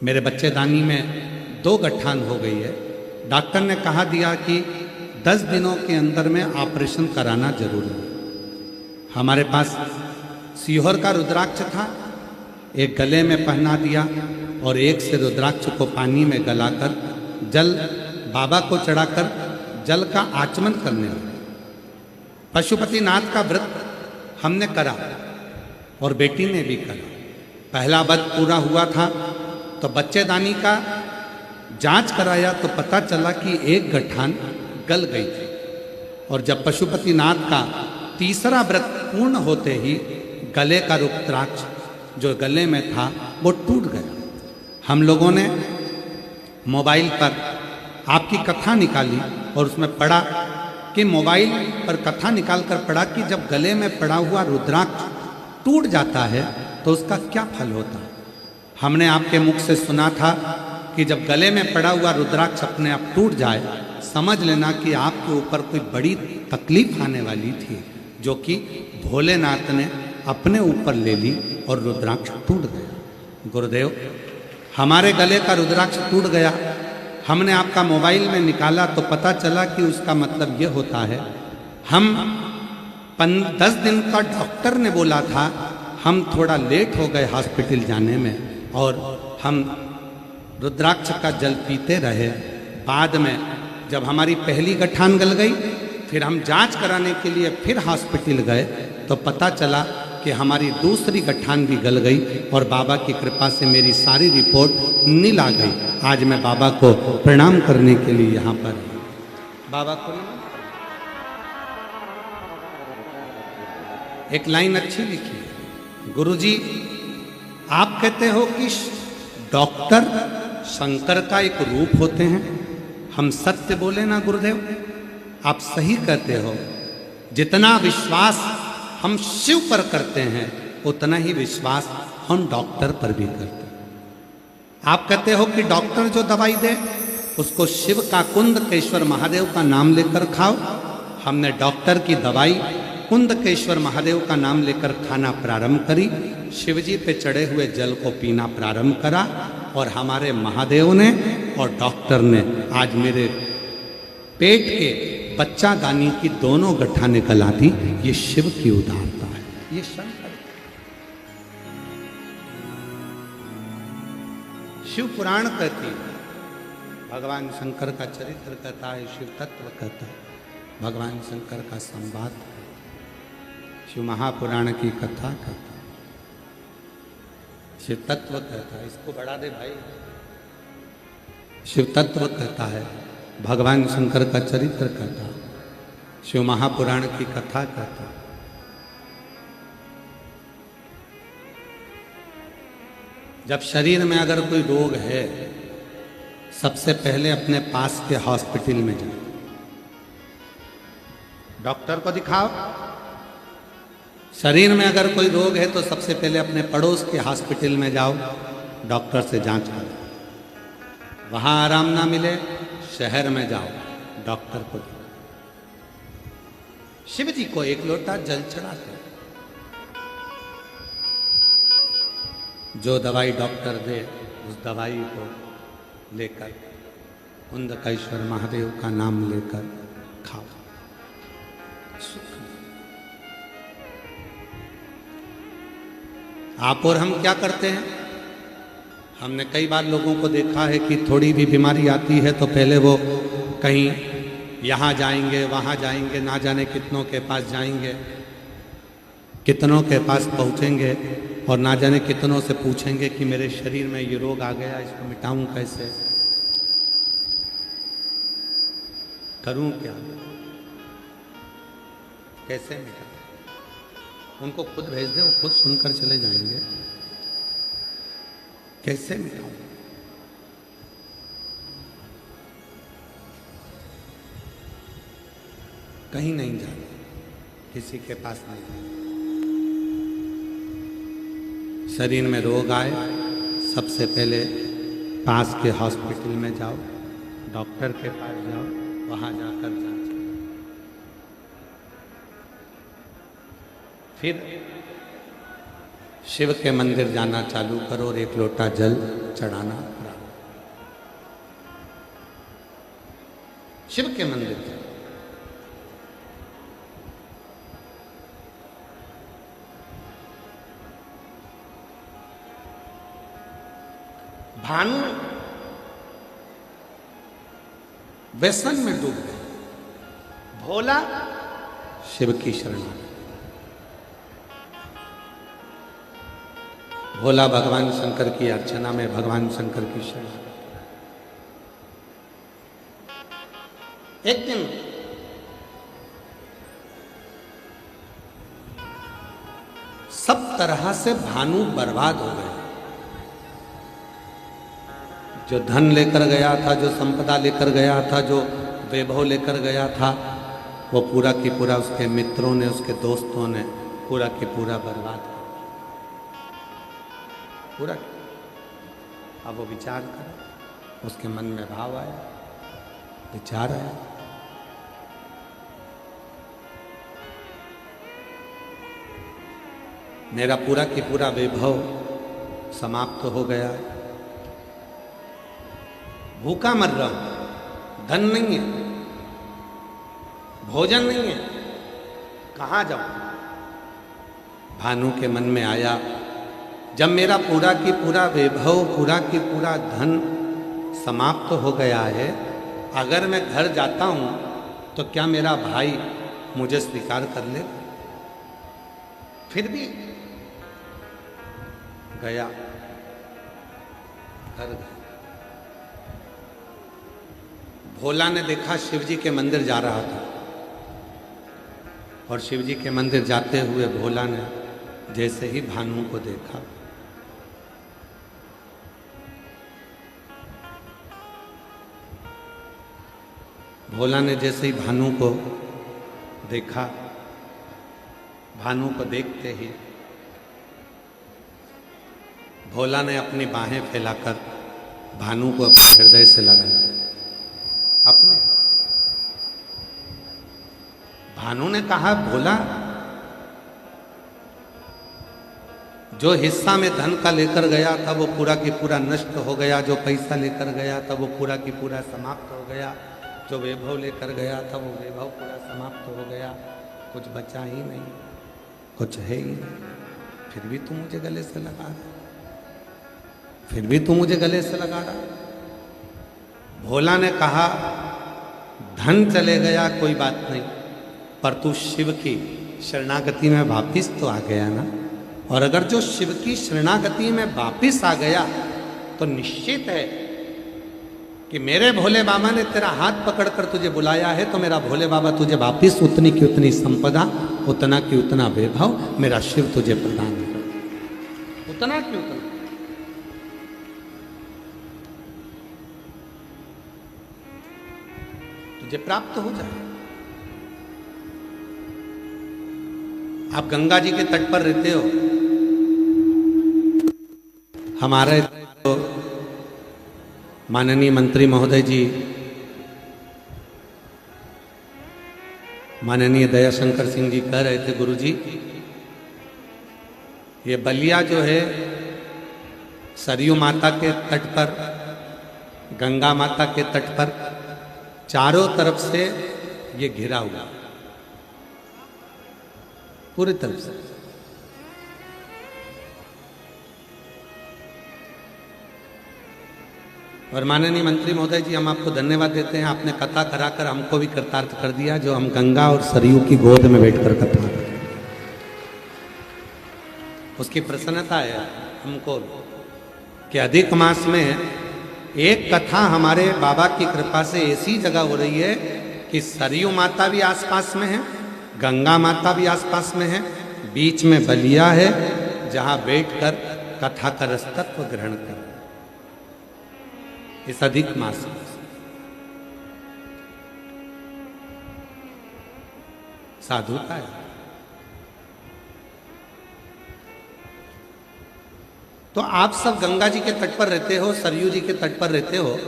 मेरे बच्चेदानी में 2 गठान हो गई है। डॉक्टर ने कहा दिया कि 10 दिनों के अंदर में ऑपरेशन कराना जरूरी है। हमारे पास सीहोर का रुद्राक्ष था, एक गले में पहना दिया और एक से रुद्राक्ष को पानी में गलाकर जल बाबा को चढ़ाकर जल का आचमन करने लगे। पशुपतिनाथ का व्रत हमने करा और बेटी ने भी करा। पहला व्रत पूरा हुआ था तो बच्चेदानी का जांच कराया तो पता चला कि एक गठान गल गई थी। और जब पशुपतिनाथ का तीसरा व्रत पूर्ण होते ही गले का रुद्राक्ष जो गले में था वो टूट गया। हम लोगों ने मोबाइल पर आपकी कथा निकाली और उसमें पढ़ा कि मोबाइल पर कथा निकालकर पढ़ा कि जब गले में पड़ा हुआ रुद्राक्ष टूट जाता है तो उसका क्या फल होता है। हमने आपके मुख से सुना था कि जब गले में पड़ा हुआ रुद्राक्ष अपने आप टूट जाए, समझ लेना कि आपके ऊपर कोई बड़ी तकलीफ आने वाली थी, जो कि भोलेनाथ ने अपने ऊपर ले ली और रुद्राक्ष टूट गया। गुरुदेव, हमारे गले का रुद्राक्ष टूट गया। हमने आपका मोबाइल में निकाला तो पता चला कि उसका मतलब ये होता है, हम 10 दिन का डॉक्टर ने बोला था, हम थोड़ा लेट हो गए हॉस्पिटल जाने में और हम रुद्राक्ष का जल पीते रहे। बाद में जब हमारी पहली गठान गल गई, फिर हम जांच कराने के लिए फिर हॉस्पिटल गए तो पता चला कि हमारी दूसरी गठान भी गल गई और बाबा की कृपा से मेरी सारी रिपोर्ट नील आ गई। आज मैं बाबा को प्रणाम करने के लिए यहाँ पर बाबा को एक लाइन अच्छी लिखी है, गुरुजी आप कहते हो कि डॉक्टर शंकर का एक रूप होते हैं, हम सत्य बोले ना गुरुदेव? आप सही कहते हो। जितना विश्वास हम शिव पर करते हैं उतना ही विश्वास हम डॉक्टर पर भी करते हैं। आप कहते हो कि डॉक्टर जो दवाई दे उसको शिव का कुंदकेश्वर महादेव का नाम लेकर खाओ। हमने डॉक्टर की दवाई कुंदकेश्वर महादेव का नाम लेकर खाना प्रारंभ करी, शिवजी पे चढ़े हुए जल को पीना प्रारंभ करा और हमारे महादेव ने और डॉक्टर ने आज मेरे पेट के बच्चा दानी की दोनों गठाने गला दी। ये शिव की उदारता है, ये शंकर। शिव पुराण कहती है, भगवान शंकर का चरित्र कहता है, शिव तत्व कहता है, भगवान शंकर का संवाद, शिव महापुराण की कथा कहता है, शिव तत्व कहता है। इसको बढ़ा दे भाई। शिव तत्व कहता है, भगवान शंकर का चरित्र कहता है, शिव महापुराण की कथा कहता है। जब शरीर में अगर कोई रोग है, सबसे पहले अपने पास के हॉस्पिटल में जाओ, डॉक्टर को दिखाओ। शरीर में अगर कोई रोग है तो सबसे पहले अपने पड़ोस के हॉस्पिटल में जाओ, डॉक्टर से जांच करो। वहां आराम ना मिले, शहर में जाओ, डॉक्टर को दिखाओ। शिव जी को एक लोटा जल चढ़ाते, जो दवाई डॉक्टर दे उस दवाई को लेकर कुंदकेश्वर महादेव का नाम लेकर खाओ। आप और हम क्या करते हैं? हमने कई बार लोगों को देखा है कि थोड़ी भी बीमारी आती है तो पहले वो कहीं यहाँ जाएंगे, वहाँ जाएंगे, ना जाने कितनों के पास जाएंगे, कितनों के पास पहुँचेंगे और ना जाने कितनों से पूछेंगे कि मेरे शरीर में ये रोग आ गया, इसको मिटाऊं कैसे, करूं क्या, कैसे मिटाऊं? उनको खुद भेज दें, वो खुद सुनकर चले जाएंगे। कैसे मिटाऊं? कहीं नहीं जाना, किसी के पास नहीं जाना। शरीर में रोग आए, सबसे पहले पास के हॉस्पिटल में जाओ, डॉक्टर के पास जाओ, वहां जाकर जांच करो। फिर शिव के मंदिर जाना चालू करो और एक लोटा जल चढ़ाना प्रारंभ। शिव के मंदिर जाओ। भानु व्यसन में डूब गए, भोला शिव की शरणागति। भोला भगवान शंकर की अर्चना में, भगवान शंकर की शरणागति। एक दिन सब तरह से भानु बर्बाद हो गए। जो धन लेकर गया था, जो संपदा लेकर गया था, जो वैभव लेकर गया था, वो पूरा की पूरा उसके मित्रों ने, उसके दोस्तों ने पूरा की पूरा बर्बाद कर पूरा। अब वो विचार करा, उसके मन में भाव आया, विचार आया, मेरा पूरा की पूरा वैभव समाप्त हो गया है, भूखा मर रहा हूं, धन नहीं है, भोजन नहीं है, कहां जाऊं? भानु के मन में आया, जब मेरा पूरा की पूरा वैभव, पूरा की पूरा धन समाप्त हो गया है, अगर मैं घर जाता हूं तो क्या मेरा भाई मुझे स्वीकार कर ले? फिर भी गया, घर गया। भोला ने देखा शिव जी के मंदिर जा रहा था, और शिव जी के मंदिर जाते हुए भोला ने जैसे ही भानु को देखा, भोला ने जैसे ही भानु को देखा, भानु को देखते ही भोला ने अपनी बाहें फैलाकर भानु को अपने हृदय से लगाया। अपने भानु ने कहा, भोला, जो हिस्सा में धन का लेकर गया था वो पूरा की पूरा नष्ट हो गया, जो पैसा लेकर गया था वो पूरा की पूरा समाप्त हो गया, जो वैभव लेकर गया था वो वैभव पूरा समाप्त हो गया, कुछ बचा ही नहीं, कुछ है ही नहीं। फिर भी तू मुझे गले से लगा रहा, फिर भी तू मुझे गले से लगा रहा। भोला ने कहा, धन चले गया कोई बात नहीं, पर तू शिव की शरणागति में वापिस तो आ गया ना। और अगर जो शिव की शरणागति में वापिस आ गया तो निश्चित है कि मेरे भोले बाबा ने तेरा हाथ पकड़कर तुझे बुलाया है, तो मेरा भोले बाबा तुझे वापिस उतनी की उतनी संपदा, उतना की उतना वैभव मेरा शिव तुझे प्रदान करेगा, उतना की उतना। तुझे प्राप्त हो जाए। आप गंगा जी के तट पर रहते हो, हमारे तो माननीय मंत्री महोदय जी, माननीय दयाशंकर सिंह जी कह रहे थे, गुरुजी ये बलिया जो है सरयू माता के तट पर, गंगा माता के तट पर चारों तरफ से ये घिरा हुआ, पूरी तरफ से। और माननीय मंत्री महोदय जी, हम आपको धन्यवाद देते हैं, आपने कथा कराकर हमको भी कृतार्थ कर दिया, जो हम गंगा और सरयू की गोद में बैठकर कथा कर, उसकी प्रसन्नता है हमको कि अधिक मास में एक कथा हमारे बाबा की कृपा से ऐसी जगह हो रही है कि सरयू माता भी आसपास में है, गंगा माता भी आसपास में है, बीच में बलिया है, जहां बैठकर कथा का रसतत्व ग्रहण कर इस अधिक मास में साधुता है। तो आप सब गंगा जी के तट पर रहते हो, सरयू जी के तट पर रहते हो,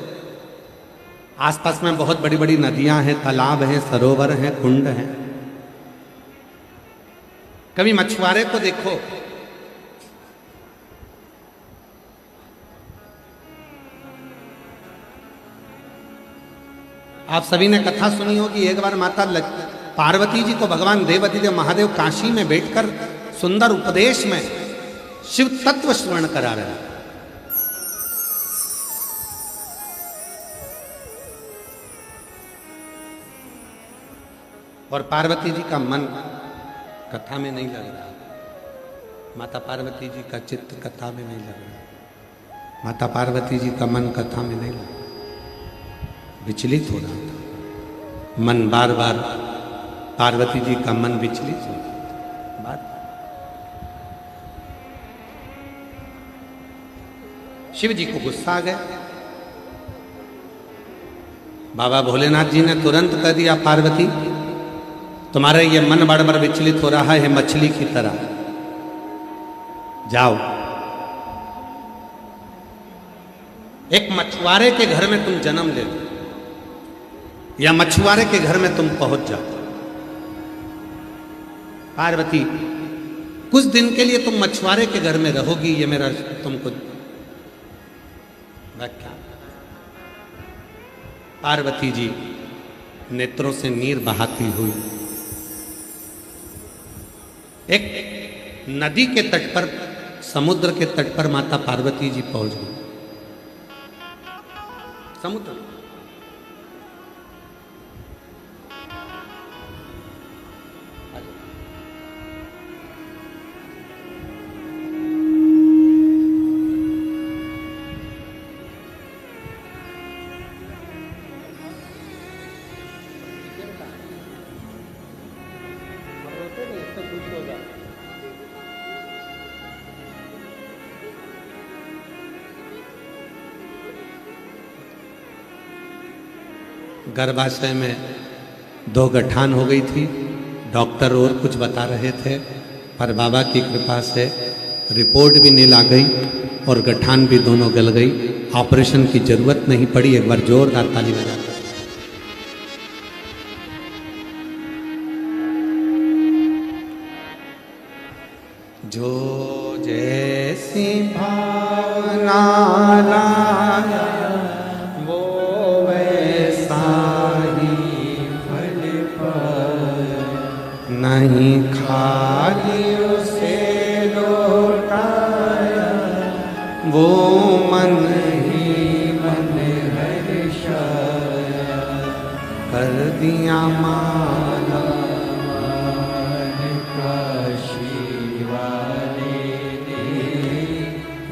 आसपास में बहुत बड़ी बड़ी नदियां हैं, तालाब हैं, सरोवर हैं, कुंड हैं। कभी मछुआरे को देखो, आप सभी ने कथा सुनी होगी, एक बार माता पार्वती जी को भगवान देवाधिदेव महादेव काशी में बैठकर सुंदर उपदेश में शिव तत्व श्रवण करा रहे हैं। और पार्वती जी का मन कथा में नहीं लग रहा, माता पार्वती जी का चित्त कथा में नहीं लग रहा, माता पार्वती जी का मन कथा में नहीं लग रहा, विचलित हो रहा था मन, बार बार पार्वती जी का मन विचलित हो रहा था बार। शिव जी को गुस्सा आ गया, बाबा भोलेनाथ जी ने तुरंत कह दिया, पार्वती तुम्हारा ये मन बार बार विचलित हो रहा है मछली की तरह, जाओ एक मछुआरे के घर में तुम जन्म ले लो, या मछुआरे के घर में तुम पहुंच जाओ। पार्वती कुछ दिन के लिए तुम मछुआरे के घर में रहोगी, ये मेरा तुमको व्याख्या। पार्वती जी नेत्रों से नीर बहाती हुई एक नदी के तट पर, समुद्र के तट पर माता पार्वती जी पहुंच गई। समुद्र गर्भाशय में 2 गठान हो गई थी, डॉक्टर और कुछ बता रहे थे, पर बाबा की कृपा से रिपोर्ट भी नील आ गई और गठान भी दोनों गल गई, ऑपरेशन की जरूरत नहीं पड़ी। एक बार जोरदार ताली बजा। जो जैसी भावना लाया वो वैसा ही फल पाया, नहीं खाली उसे लौटाया वो मन ही मन हर्षाया, कर दिया माला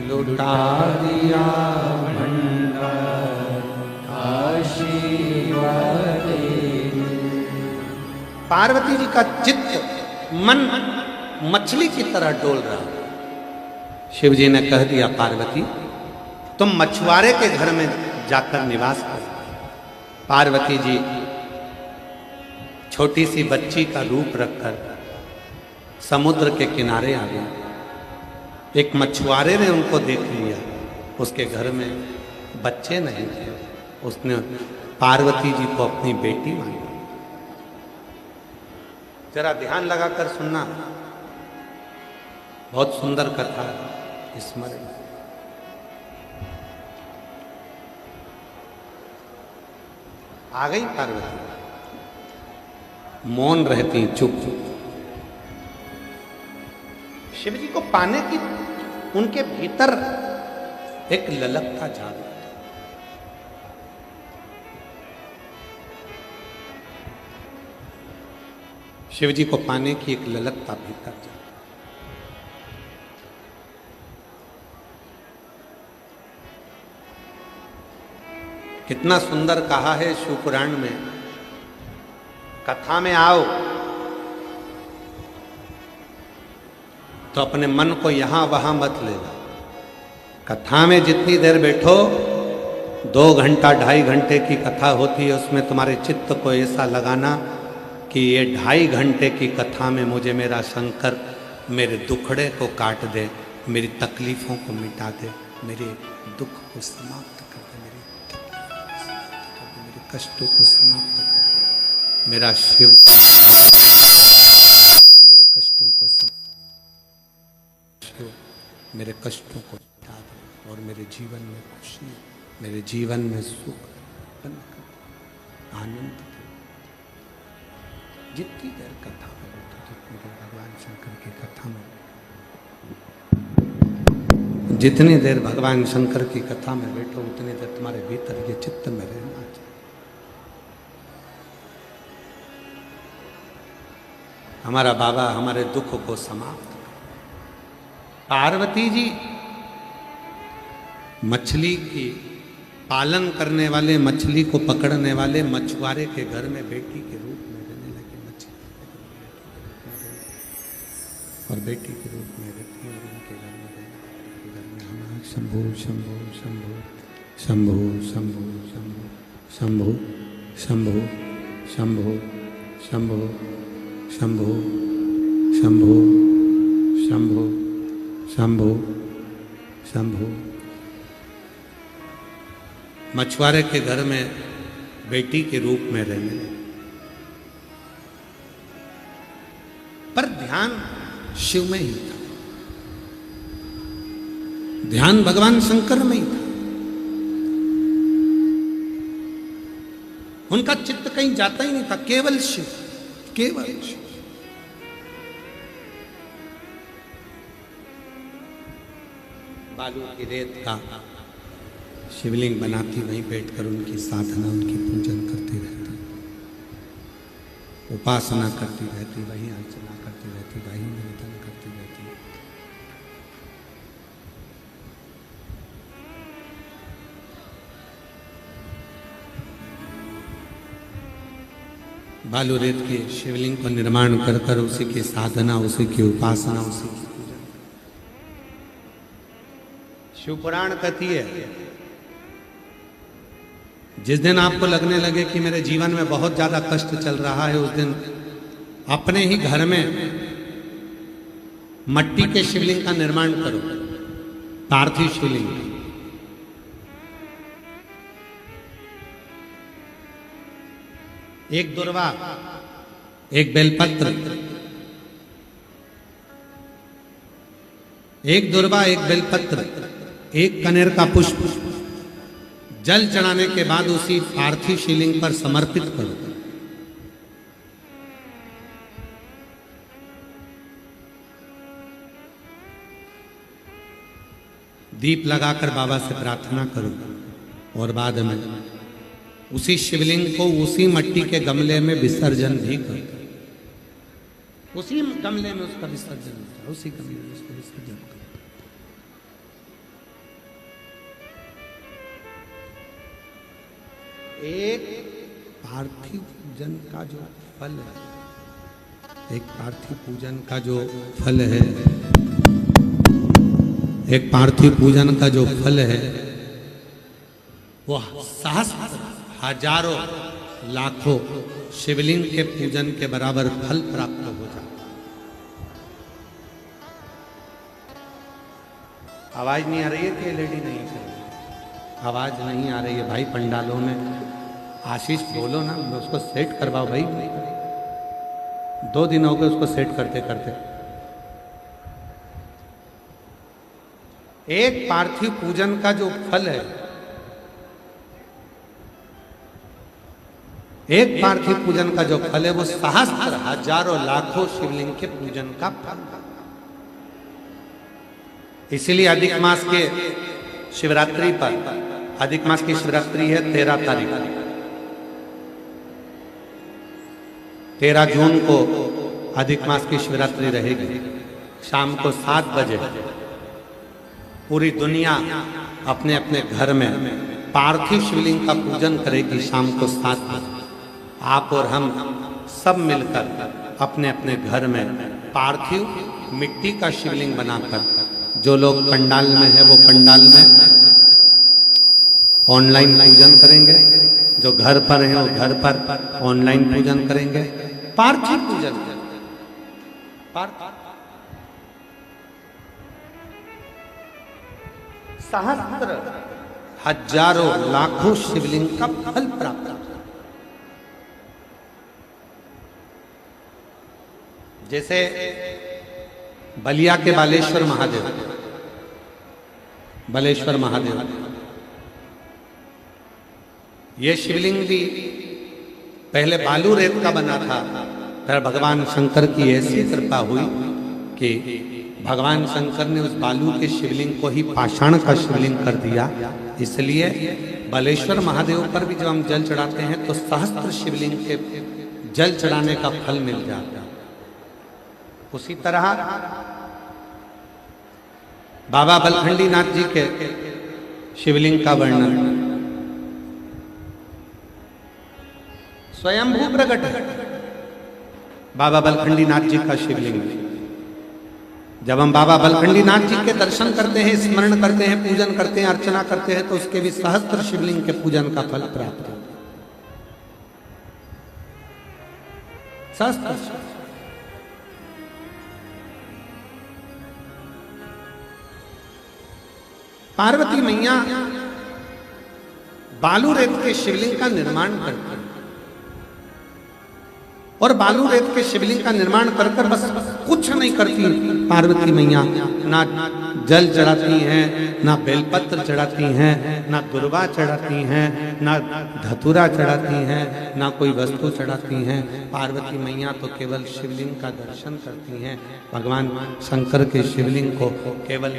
लुटा दिया भंडार आशीर्वाद। पार्वती जी का चित्त मन मछली की तरह डोल रहा। शिव जी ने कह दिया, पार्वती तुम मछुआरे के घर में जाकर निवास करो। पार्वती जी छोटी सी बच्ची का रूप रखकर समुद्र के किनारे आ गई। एक मछुआरे ने उनको देख लिया, उसके घर में बच्चे नहीं थे, उसने पार्वती जी को अपनी बेटी मानी। जरा ध्यान लगाकर सुनना, बहुत सुंदर कथा स्मरण। आ गई पार्वती, मौन रहती, चुप। शिव जी को पाने की उनके भीतर एक ललकता जाग। शिव जी को पाने की एक ललकता भीतर जाती। कितना सुंदर कहा है शिव पुराण में, कथा में आओ तो अपने मन को यहां वहां मत ले जाओ। कथा में जितनी देर बैठो, 2 घंटा 2.5 घंटे की कथा होती है, उसमें तुम्हारे चित्त को ऐसा लगाना कि ये 2.5 घंटे की कथा में मुझे मेरा शंकर मेरे दुखड़े को काट दे, मेरी तकलीफों को मिटा दे, मेरे दुख को समाप्त कर दे, मेरे कष्टों को समाप्त कर दे। मेरा शिव मेरे कष्टों को शिव मेरे कष्टों को मिटा दे और मेरे जीवन में खुशी, मेरे जीवन में सुख उत्पन्न कर दे, आनंद दे। जितनी देर कथा में बैठो, जितनी देर भगवान शंकर की कथा में, जितनी देर भगवान शंकर की कथा में बैठो, उतनी देर तुम्हारे भीतर ये चित्त में रहना चाहिए। हमारा बाबा हमारे दुख को समाप्त कर। पार्वती जी मछली की पालन करने वाले, मछली को पकड़ने वाले मछुआरे के घर में बेटी के रूप में रहने लगे। मछली और बेटी के रूप में रहती और उनके घर में हमारा शंभु शंभु शंभु शंभु शंभु शंभु शंभु शंभु शंभु शंभु शंभु शंभु शंभु शंभु। मछुआरे के घर में बेटी के रूप में रहने लगे, पर ध्यान शिव में ही था, ध्यान भगवान शंकर में ही था। उनका चित्त कहीं जाता ही नहीं था, केवल शिव, केवल शिव। बालू की रेत का शिवलिंग बनाती, वहीं बैठकर उनकी साधना, उनकी पूजन करती रहती, उपासना करती रहती, वहीं अर्चना करती रहती, वहीं निवेदन करती रहती। बालू रेत के शिवलिंग को निर्माण कर कर उसी की साधना, उसी की उपासना, उसी की पूजन। शिव पुराण कहती है, जिस दिन आपको लगने लगे कि मेरे जीवन में बहुत ज्यादा कष्ट चल रहा है, उस दिन अपने ही घर में मट्टी के शिवलिंग का निर्माण करो, पार्थिव शिवलिंग। एक दुर्वा, एक बेलपत्र, एक दुर्वा, एक बेलपत्र, एक कनेर का पुष्प जल चढ़ाने के बाद उसी पार्थिव शिवलिंग पर समर्पित करो। दीप लगाकर बाबा से प्रार्थना करो और बाद में उसी शिवलिंग को उसी मट्टी के गमले में विसर्जन भी करो। उसी गमले में उसका विसर्जन करो, उसी गमले में उसका विसर्जन करो। एक पार्थिव पूजन का जो फल है, एक पार्थिव पूजन का जो फल है, एक पार्थिव पूजन का जो फल है, वो सहस्त्र हजारों लाखों शिवलिंग के पूजन के बराबर फल प्राप्त हो जाता। आवाज नहीं आ रही है कि लेडी नहीं कर रही? आवाज नहीं आ रही है भाई। पंडालों में आशीष बोलो ना, उसको सेट करवाओ भाई। 2 दिन हो गए उसको सेट करते करते। एक पार्थिव पूजन का जो फल है, एक पार्थिव पूजन का जो फल है, वो सहस्त्र हजारों लाखों शिवलिंग के पूजन का फल। इसीलिए अधिक मास के शिवरात्रि पर, अधिक मास की शिवरात्रि है 13 तारीख, 13 जून को अधिक मास की शिवरात्रि रहेगी। शाम को 7 बजे पूरी दुनिया अपने अपने घर में पार्थिव शिवलिंग का पूजन करेगी। शाम को 7 बजे आप और हम सब मिलकर अपने अपने घर में पार्थिव मिट्टी का शिवलिंग बनाकर, जो लोग पंडाल में है वो पंडाल में ऑनलाइन पूजन करेंगे, जो घर पर है वो घर पर ऑनलाइन पूजन करेंगे। पार्थिव पूजन सहस्त्र हजारों लाखों शिवलिंग का फल प्राप्त। जैसे बलिया के बालेश्वर महादेव, बालेश्वर महादेव, ये शिवलिंग भी पहले बालू रेत का बना था, फिर भगवान शंकर की ऐसी कृपा हुई कि भगवान शंकर ने उस बालू के शिवलिंग को ही पाषाण का शिवलिंग कर दिया। इसलिए बालेश्वर महादेव पर भी जब हम जल चढ़ाते हैं तो सहस्त्र शिवलिंग के जल चढ़ाने का फल मिल जाता है। उसी तरह बाबा बलखंडी नाथ जी के शिवलिंग का वर्णन स्वयंभू प्रकट है। बाबा बलखंडी नाथ जी का शिवलिंग, जब हम बाबा बलखंडी नाथ जी के दर्शन करते हैं, स्मरण करते हैं, पूजन करते हैं, अर्चना करते हैं, तो उसके भी सहस्त्र शिवलिंग के पूजन का फल प्राप्त होता है। सहस्त्र पार्वती मैया बालू रेत के शिवलिंग का निर्माण करती है और बालू रेत के शिवलिंग का निर्माण कर कर बस कुछ नहीं करती पार्वती मैया। ना जल चढ़ाती हैं, ना बेलपत्र चढ़ाती हैं, ना दुर्वा चढ़ाती हैं, ना धतूरा चढ़ाती हैं, ना कोई वस्तु चढ़ाती हैं। पार्वती मैया तो केवल शिवलिंग का दर्शन करती हैं। भगवान शंकर के शिवलिंग को केवल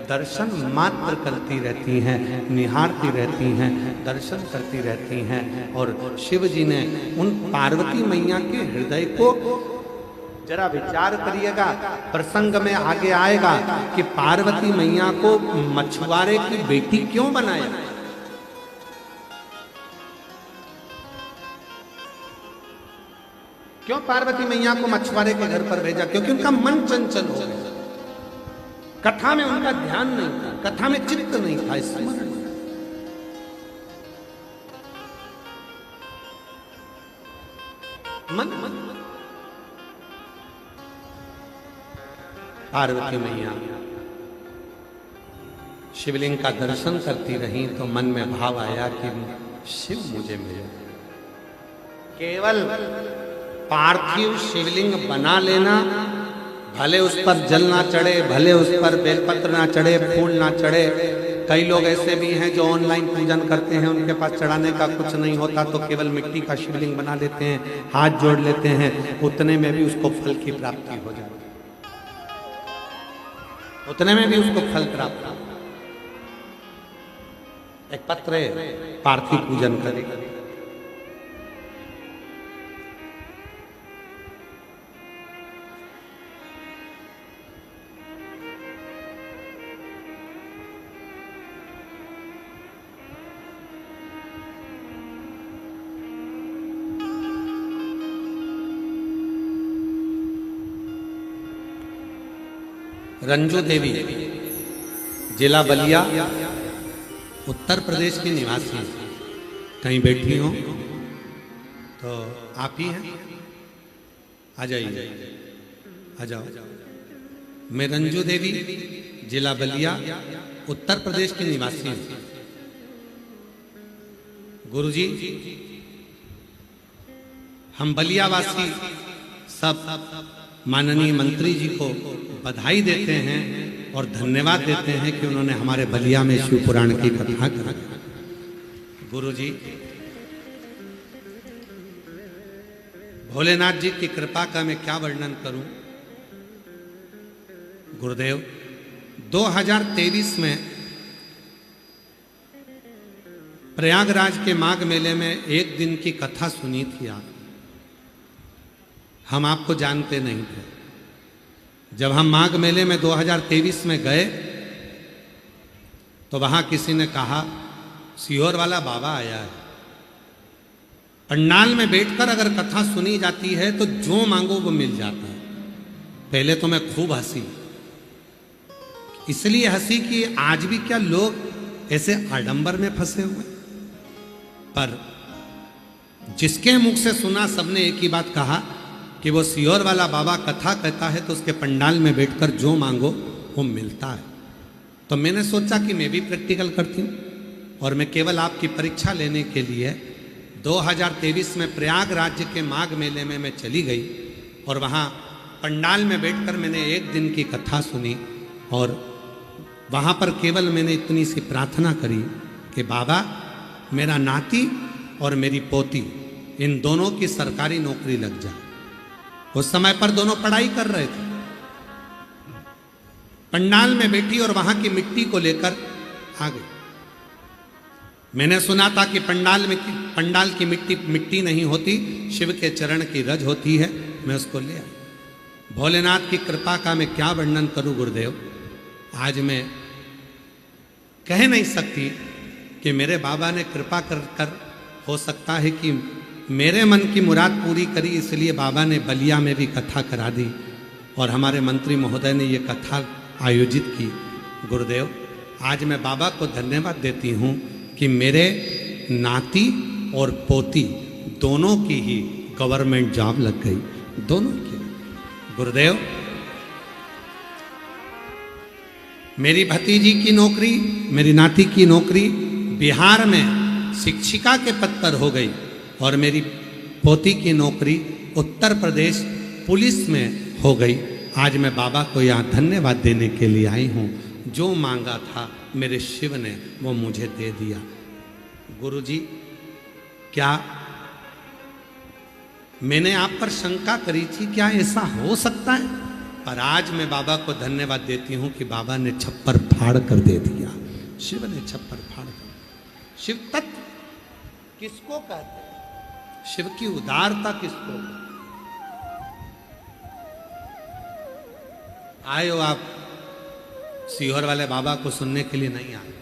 दर्शन मात्र करती रहती हैं, निहारती रहती हैं, दर्शन करती रहती हैं। और शिव जी ने उन पार्वती मैया के हृदय को, जरा विचार करिएगा, प्रसंग में आगे आएगा कि पार्वती मैया को मछुआरे की बेटी क्यों बनाया। क्यों पार्वती मैया को मछुआरे के घर पर भेजा? क्योंकि उनका मन चंचल हो गया, कथा में उनका ध्यान नहीं था, कथा में चित्त नहीं था, स्मरण। मन पार्वती मैया शिवलिंग का दर्शन करती रही तो मन में भाव आया कि शिव मुझे मिले। केवल पार्थिव शिवलिंग बना लेना, भले उस पर जल ना चढ़े, भले उस पर बेलपत्र ना चढ़े, फूल ना चढ़े। कई लोग ऐसे भी हैं जो ऑनलाइन पूजन करते हैं, उनके पास चढ़ाने का कुछ नहीं होता तो केवल मिट्टी का शिवलिंग बना लेते हैं, हाथ जोड़ लेते हैं, उतने में भी उसको फल की प्राप्ति हो जाती है, उतने में भी उसको फल प्राप्त। एक पत्र पार्थिव पूजन करेगा। रंजू देवी, जिला बलिया, उत्तर प्रदेश की निवासी। कहीं बैठी हो तो आप ही हैं, आ जाइए, आ जाओ। मैं रंजू देवी, जिला बलिया, उत्तर प्रदेश की निवासी हूँ। गुरुजी, हम बलियावासी सब माननीय मंत्री जी को बधाई देते हैं और धन्यवाद देते हैं कि उन्होंने हमारे बलिया में शिव पुराण की कथा करी। गुरुजी, भोलेनाथ जी की कृपा का मैं क्या वर्णन करूं। गुरुदेव 2023 में प्रयागराज के माघ मेले में एक दिन की कथा सुनी थी आप। हम आपको जानते नहीं थे। जब हम माघ मेले में 2023 में गए तो वहां किसी ने कहा सीहोर वाला बाबा आया है, पंडाल में बैठकर अगर कथा सुनी जाती है तो जो मांगो वो मिल जाता है। पहले तो मैं खूब हंसी, इसलिए हंसी कि आज भी क्या लोग ऐसे आडंबर में फंसे हुए। पर जिसके मुख से सुना सबने एक ही बात कहा कि वो सीहोर वाला बाबा कथा कहता है तो उसके पंडाल में बैठकर जो मांगो वो मिलता है। तो मैंने सोचा कि मैं भी प्रैक्टिकल करती हूँ और मैं केवल आपकी परीक्षा लेने के लिए 2023 में प्रयाग राज्य के माघ मेले में मैं चली गई और वहाँ पंडाल में बैठकर मैंने एक दिन की कथा सुनी और वहाँ पर केवल मैंने इतनी सी प्रार्थना करी कि बाबा मेरा नाती और मेरी पोती इन दोनों की सरकारी नौकरी लग जाए। उस समय पर दोनों पढ़ाई कर रहे थे। पंडाल में बैठी और वहां की मिट्टी को लेकर आ गई। मैंने सुना था कि पंडाल की मिट्टी नहीं होती, शिव के चरण की रज होती है। मैं उसको ले आई। भोलेनाथ की कृपा का मैं क्या वर्णन करूं गुरुदेव। आज मैं कह नहीं सकती कि मेरे बाबा ने कृपा कर हो सकता है कि मेरे मन की मुराद पूरी करी, इसलिए बाबा ने बलिया में भी कथा करा दी और हमारे मंत्री महोदय ने ये कथा आयोजित की। गुरुदेव आज मैं बाबा को धन्यवाद देती हूँ कि मेरे नाती और पोती दोनों की ही गवर्नमेंट जॉब लग गई, दोनों की। गुरुदेव मेरी भतीजी की नौकरी, मेरी नाती की नौकरी बिहार में शिक्षिका के पद पर हो गई और मेरी पोती की नौकरी उत्तर प्रदेश पुलिस में हो गई। आज मैं बाबा को यहाँ धन्यवाद देने के लिए आई हूँ। जो मांगा था मेरे शिव ने वो मुझे दे दिया। गुरुजी क्या मैंने आप पर शंका करी थी, क्या ऐसा हो सकता है? पर आज मैं बाबा को धन्यवाद देती हूँ कि बाबा ने छप्पर फाड़ कर दे दिया। शिव ने छप्पर फाड़ कर। शिव तत्व किसको कहते हैं? शिव की उदारता किसको? आए हो आप सीहोर वाले बाबा को सुनने के लिए नहीं आए,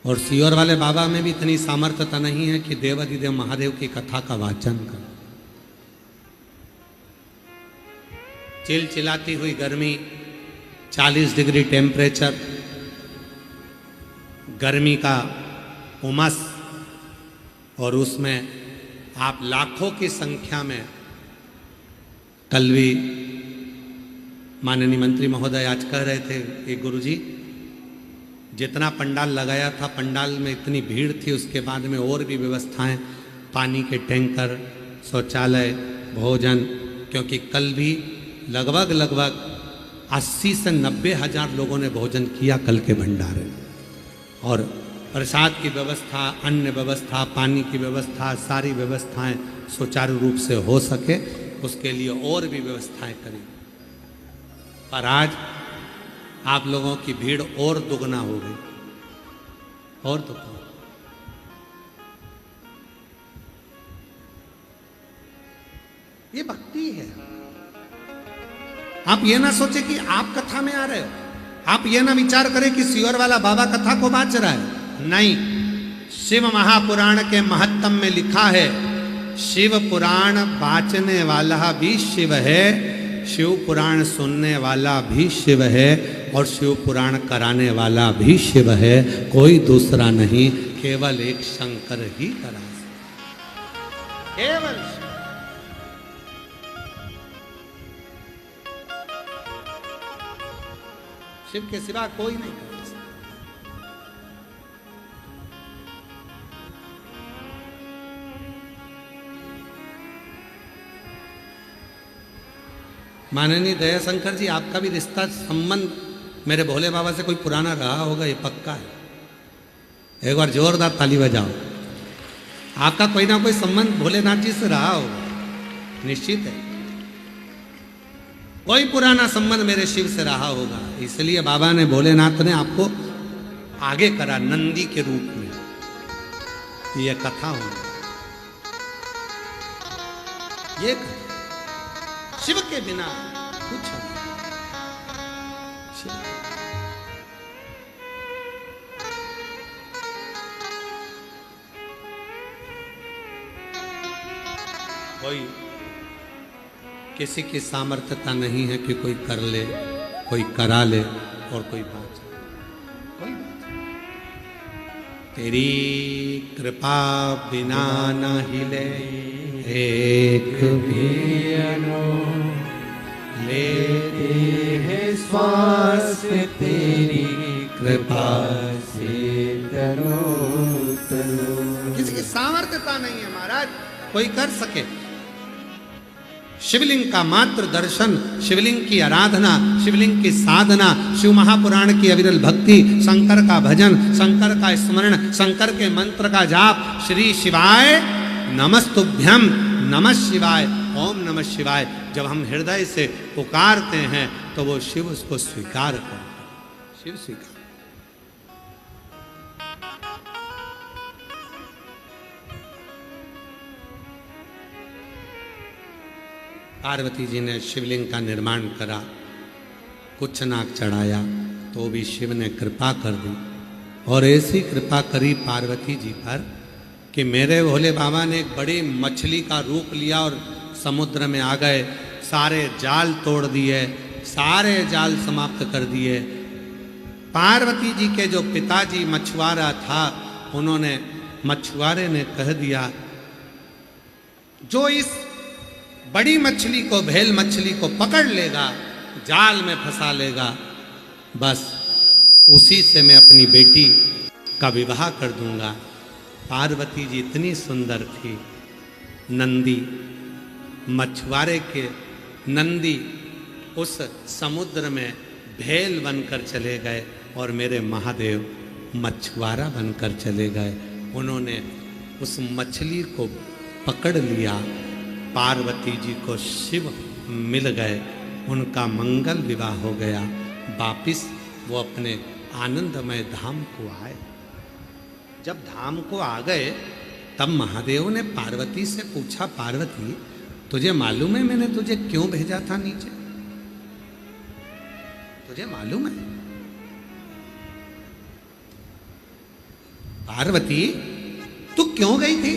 और सीहोर वाले बाबा में भी इतनी सामर्थ्यता नहीं है कि देवाधिदेव महादेव की कथा का वाचन कर। चिलचिलाती हुई गर्मी, 40 डिग्री टेम्परेचर, गर्मी का उमस, और उसमें आप लाखों की संख्या में, कल भी माननीय मंत्री महोदय आज कह रहे थे कि गुरुजी जितना पंडाल लगाया था, पंडाल में इतनी भीड़ थी, उसके बाद में और भी व्यवस्थाएं, पानी के टैंकर, शौचालय, भोजन, क्योंकि कल भी लगभग 80 से 90 हज़ार लोगों ने भोजन किया कल के भंडारे में। और प्रसाद की व्यवस्था, अन्न व्यवस्था, पानी की व्यवस्था, सारी व्यवस्थाएं सुचारू रूप से हो सके उसके लिए और भी व्यवस्थाएं करी। पर आज आप लोगों की भीड़ और दुगना हो गई, और दुगना। ये भक्ति है। आप ये ना सोचे कि आप कथा में आ रहे हो, आप ये ना विचार करें कि सीहोर वाला बाबा कथा को बाँच रहा है। नहीं, शिव महापुराण के महत्तम में लिखा है, शिव पुराण बाँचने वाला भी शिव है, शिव पुराण सुनने वाला भी शिव है, और शिव पुराण कराने वाला भी शिव है। कोई दूसरा नहीं, केवल एक शंकर ही करा सकता, केवल शिव के सिवा कोई नहीं कर सकता। माननीय दयाशंकर जी, आपका भी रिश्ता संबंध मेरे भोले बाबा से कोई पुराना रहा होगा, ये पक्का है। एक बार जोरदार ताली बजाओ। आपका कोई ना कोई संबंध भोलेनाथ जी से रहा होगा, निश्चित है। कोई पुराना संबंध मेरे शिव से रहा होगा, इसलिए बाबा ने, भोलेनाथ ने आपको आगे करा नंदी के रूप में। ये कथा हो, ये कथा। शिव के बिना कुछ नहीं। शिव कोई किसी की सामर्थ्यता नहीं है कि कोई कर ले, कोई करा ले और कोई बात कोई बात तेरी कृपा बिना न हिले एक भी अनु लेते हैं श्वास तेरी कृपा से तनो तनो। किसी की सामर्थ्यता नहीं है महाराज कोई कर सके। शिवलिंग का मात्र दर्शन, शिवलिंग की आराधना, शिवलिंग की साधना, शिव महापुराण की अविरल भक्ति, शंकर का भजन, शंकर का स्मरण, शंकर के मंत्र का जाप, श्री शिवाय नमस्तुभ्यम, नमः शिवाय, ओम नमः शिवाय, जब हम हृदय से पुकारते हैं तो वो शिव उसको स्वीकार करता है। शिव स्वीकार। पार्वती जी ने शिवलिंग का निर्माण करा, कुछ नाक चढ़ाया तो भी शिव ने कृपा कर दी। और ऐसी कृपा करी पार्वती जी पर कि मेरे भोले बाबा ने एक बड़ी मछली का रूप लिया और समुद्र में आ गए, सारे जाल तोड़ दिए, सारे जाल समाप्त कर दिए। पार्वती जी के जो पिताजी मछुआरा था, उन्होंने मछुआरे ने कह दिया जो इस बड़ी मछली को, भेल मछली को पकड़ लेगा, जाल में फंसा लेगा, बस उसी से मैं अपनी बेटी का विवाह कर दूंगा। पार्वती जी इतनी सुंदर थी। नंदी, मछुआरे के नंदी उस समुद्र में भेल बनकर चले गए और मेरे महादेव मछुआरा बनकर चले गए। उन्होंने उस मछली को पकड़ लिया। पार्वती जी को शिव मिल गए, उनका मंगल विवाह हो गया। वापिस वो अपने आनंदमय धाम को आए। जब धाम को आ गए तब महादेव ने पार्वती से पूछा, पार्वती तुझे मालूम है मैंने तुझे क्यों भेजा था नीचे? तुझे मालूम है? पार्वती तू क्यों गई थी?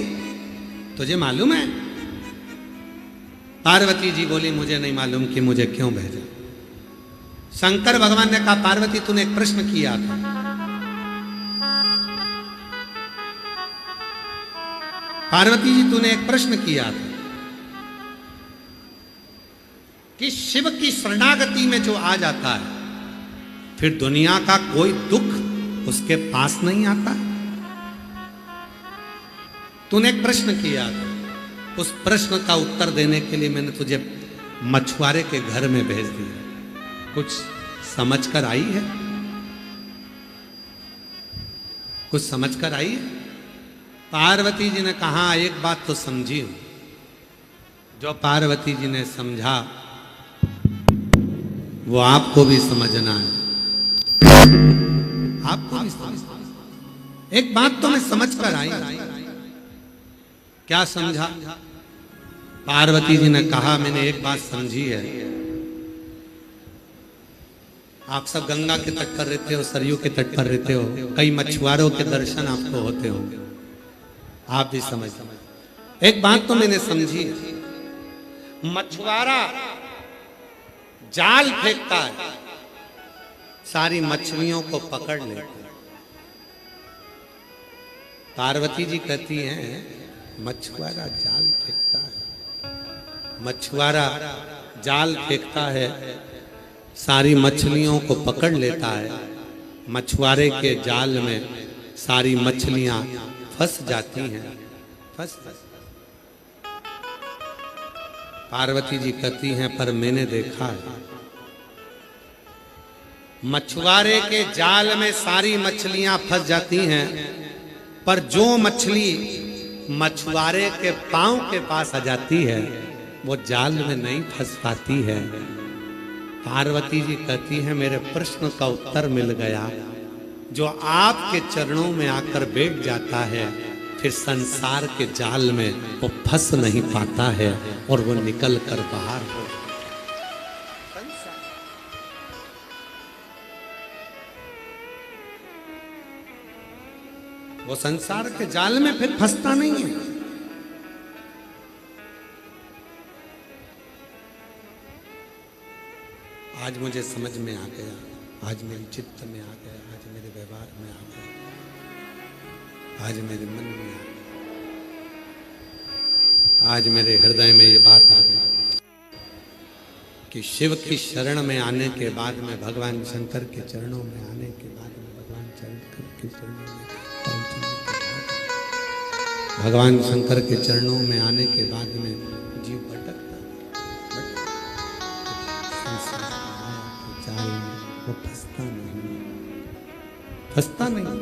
तुझे मालूम है? पार्वती जी बोली मुझे नहीं मालूम कि मुझे क्यों भेजा। शंकर भगवान ने कहा पार्वती तूने एक प्रश्न किया था। पार्वती जी तूने एक प्रश्न किया था कि शिव की शरणागति में जो आ जाता है फिर दुनिया का कोई दुख उसके पास नहीं आता। तूने एक प्रश्न किया था, उस प्रश्न का उत्तर देने के लिए मैंने तुझे मछुआरे के घर में भेज दिया। कुछ समझ कर आई है? कुछ समझ कर आई है? पार्वती जी ने कहा एक बात तो समझी हूं। जो पार्वती जी ने समझा वो आपको भी समझना है। आपको भी समझना। एक बात तो मैं समझ कर आई। क्या समझा? पार्वती जी ने कहा मैंने एक बात समझी है। आप सब गंगा के तट पर रहते हो, सरयू के तट पर रहते हो, कई मछुआरों के दर्शन आपको होते हो, आप भी समझ। एक बात तो मैंने समझी, मछुआरा जाल फेंकता है, सारी मछलियों को पकड़ लेता है। पार्वती जी कहती हैं मछुआरा जाल फेंकता है, मछुआरा जाल फेंकता है, सारी मछलियों को पकड़ लेता है, मछुआरे के जाल में सारी मछलियां फंस जाती हैं। फंस पार्वती जी कहती हैं पर मैंने देखा है मछुआरे के जाल में सारी मछलियां फंस जाती हैं, पर जो मछली मछुआरे के पांव के पास आ जाती है वो जाल में नहीं फंस पाती है। पार्वती जी कहती है मेरे प्रश्न का उत्तर मिल गया। जो आपके चरणों में आकर बैठ जाता है फिर संसार के जाल में वो फंस नहीं पाता है और वो निकल कर बाहर हो। वो संसार के जाल में फिर फंसता नहीं है। आज मुझे समझ में आ गया, आज मेरे चित्त में आ गया, आज मेरे व्यवहार में आ गया, आज मेरे मन में आ गया, आज मेरे हृदय में ये बात आ गई कि शिव की शरण में आने के बाद में, भगवान शंकर के चरणों में आने के बाद में, भगवान शंकर के चरणों में पहुंचने के बाद, भगवान शंकर के चरणों में आने के बाद में जीव भटकता जाल में वो फंसता नहीं।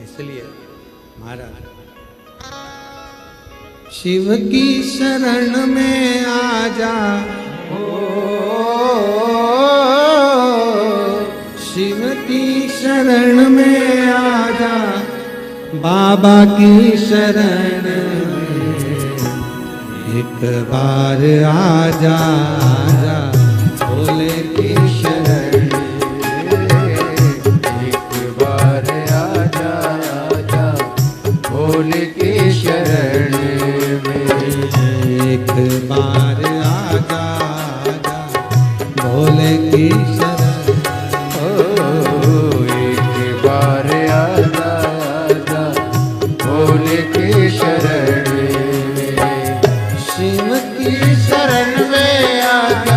इसलिए महाराज शिव की शरण में आ जा, शिव की शरण में आ जा, बाबा की शरण में एक बार आ जा, आजा भोले की शरण में एक बार आजा आजा भोले की शरण में, एक बार आजा, आजा भोले की शरण, ओ एक बार आजा आजा भोले की शरण में, शिव की शरण में आजा,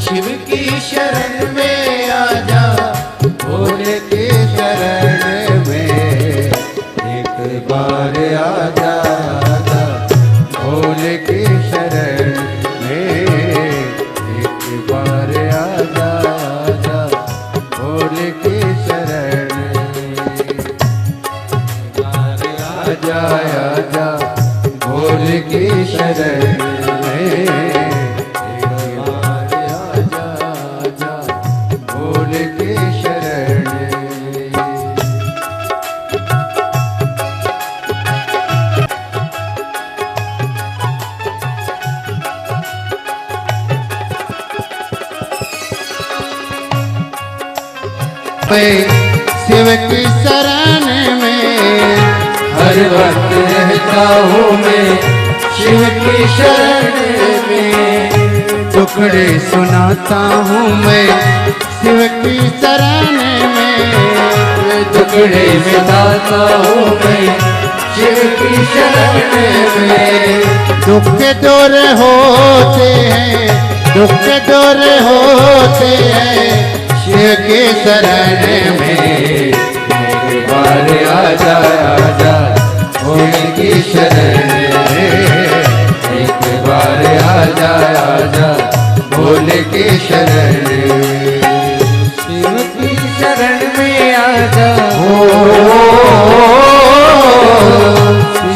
शिव की शरण में आजा भोले की शरण में, एक बार आजा आजा भोले की शरण में, एक बार आजा आजा भोले की शरण में, आजा आजा भोले की शरण में, एक बार आजा आजा भोले की शरण में। शिव की शरण में हर वक्त रहता हूँ मैं, शिव की शरण में टुकड़े सुनाता हूँ मैं, शिव की शरण में टुकड़े मिटाता हूँ मैं, शिव की शरण में दुख दूर होते हैं, दुख दूर होते हैं शिव की शरण में, एक बार आजा आजा भोले की शरण में, एक बार आजा आजा भोले की शरण में, शिव की शरण में आजा,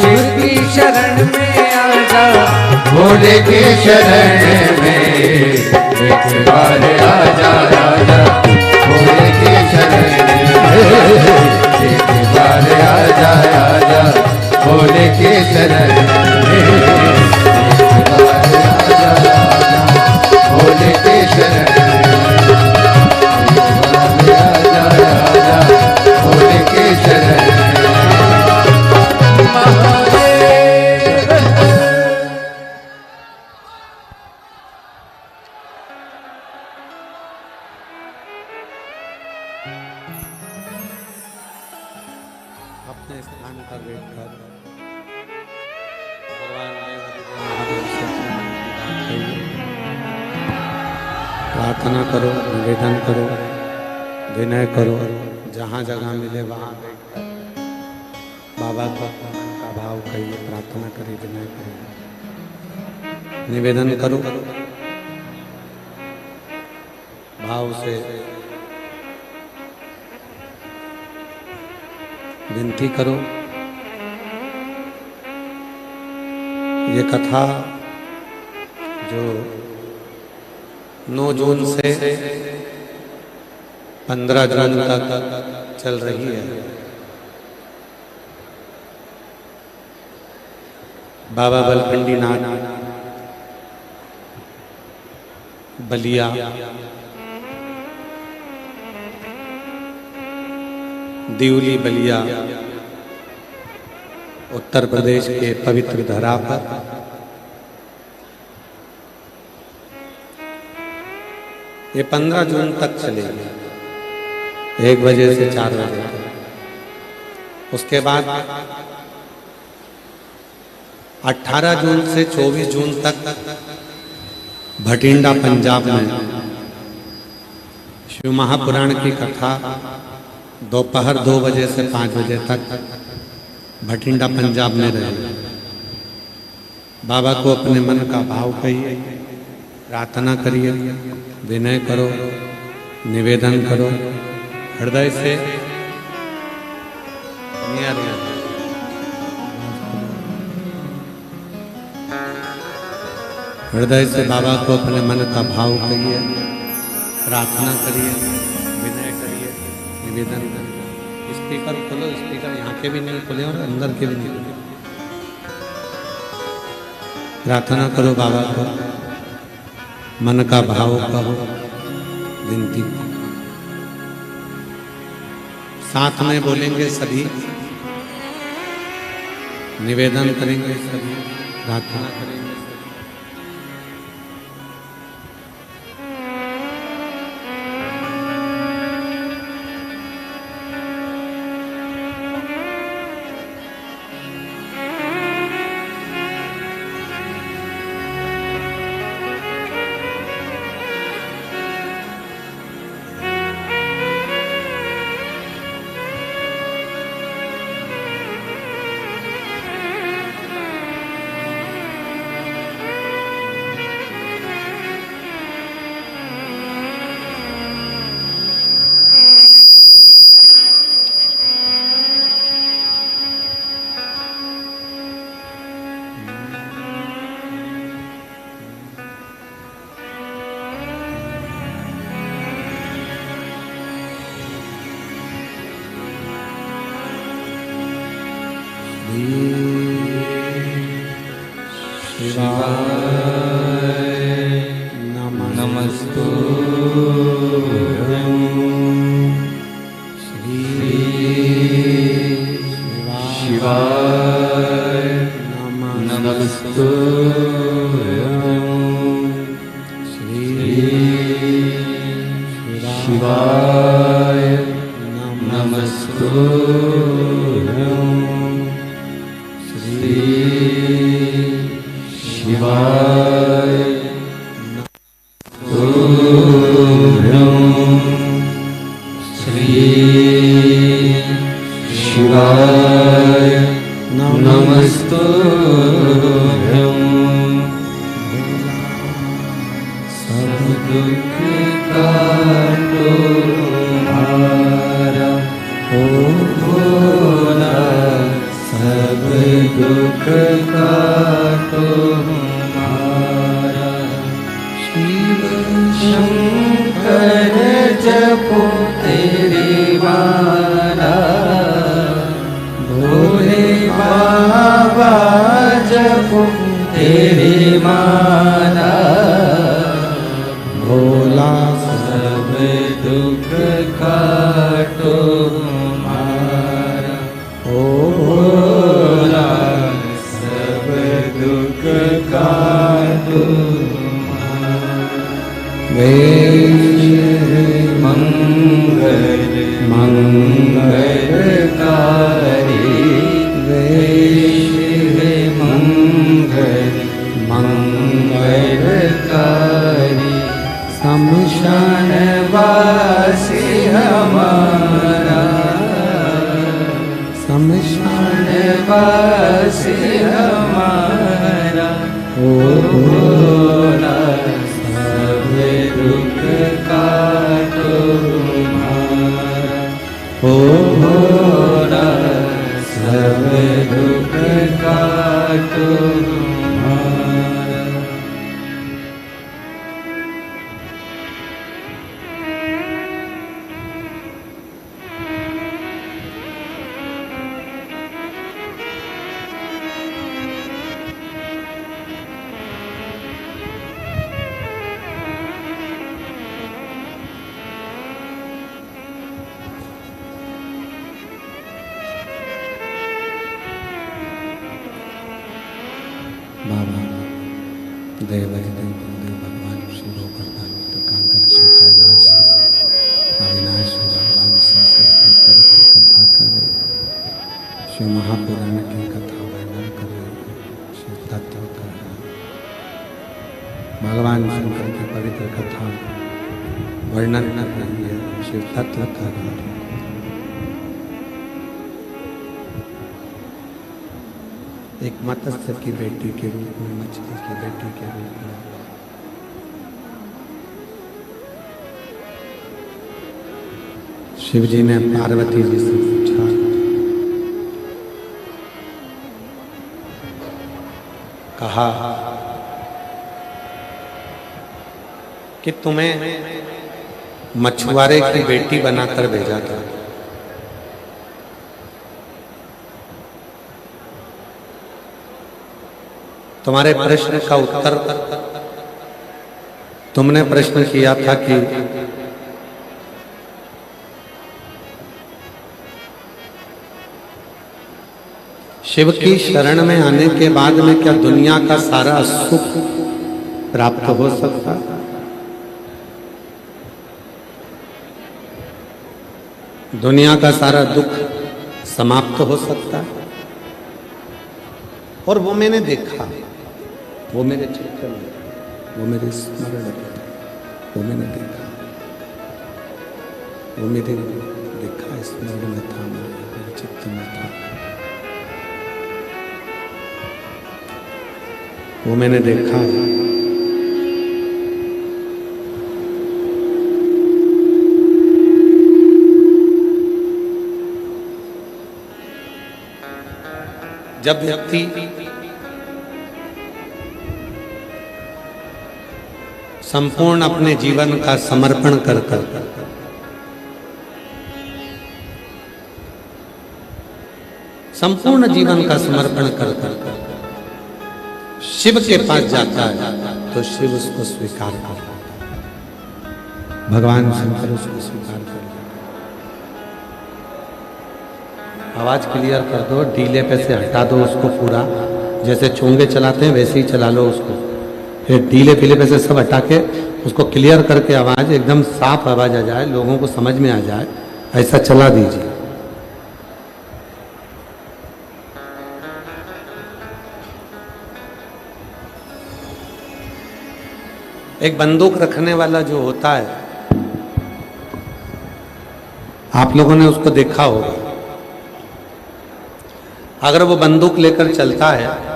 शिव की शरण में आजा भोले की शरण में, एक बार आजा आजा भोले की शरण में, एक बार आजा आजा भोले की शरण में, एक बार आजा आजा भोले की शरण में, एक बार आजा आजा भोले की शरण में, महादेव अपने स्थान पर बैठकर भगवान महादेव से प्रार्थना करो, निवेदन करो, विनय करो, जहाँ जगह मिले वहाँ बैठकर बाबा का मन का भाव करिए, प्रार्थना करिए, विनय करिए, निवेदन करो, भाव से विनती करो। ये कथा जो 9 जून से 15 जून तक चल रही है। बाबा बलखंडी नाथ बलिया दिउली बलिया उत्तर प्रदेश के पवित्र धरा पर ये 15 जून तक चलेगी, 1 बजे से 4 बजे तक। उसके बाद 18 जून से 24 जून तक भटिंडा पंजाब में शिव महापुराण की कथा दोपहर 2 बजे से 5 बजे तक भटिंडा पंजाब में रहेगी। बाबा को अपने मन का भाव कहिए, प्रार्थना करिए, विनय करो, निवेदन करो, हृदय से हृदय से बाबा को अपने मन का भाव कहिए, प्रार्थना करिए, विनय करिए, निवेदन करिए। स्पीकर खोलो, स्पीकर यहाँ के भी नहीं खोले और अंदर के भी नहीं खोले। प्रार्थना करो बाबा को, मन का भाव कहो, विनती। साथ में बोलेंगे सभी, निवेदन करेंगे सभी, प्रार्थना करेंगे। बाबा देव भगवान शिव प्रधान कांकर से कैलाश अविनाश भगवान शंकर की पवित्र कथा करे, शिव महापुराण की कथा वर्णन करे, शिव तत्व का भगवान शंकर की पवित्र कथा वर्णन कर रही है, शिव तत्व का एक मत्स्य की बेटी के रूप में, मछली की बेटी के रूप में शिव जी ने पार्वती जी से पूछा, कहा कि तुम्हें मछुआरे की बेटी बनाकर भेजा था, तुम्हारे प्रश्न का उत्तर, तुमने प्रश्न किया था कि शिव की शरण में आने के बाद में क्या दुनिया का सारा सुख प्राप्त हो सकता? दुनिया का सारा दुख समाप्त हो सकता है? और वो मैंने देखा, वो मेरे चित्र में, वो मेरे स्मरण में, वो मैंने देखा, वो मेरे देखा स्मरण में था, मेरे चित्र में था, वो मैंने देखा। जब व्यक्ति संपूर्ण अपने जीवन का समर्पण कर संपूर्ण जीवन का समर्पण कर शिव के पास जाता है तो शिव उसको स्वीकार करता है, भगवान शंकर उसको स्वीकार करता है। आवाज क्लियर कर दो, डीले पे से हटा दो उसको पूरा, जैसे चोंगे चलाते हैं वैसे ही चला लो उसको, फिर डीले पीले पे से सब हटा के उसको क्लियर करके आवाज एकदम साफ आवाज आ जाए, लोगों को समझ में आ जाए, ऐसा चला दीजिए। एक बंदूक रखने वाला जो होता है, आप लोगों ने उसको देखा होगा, अगर वो बंदूक लेकर चलता है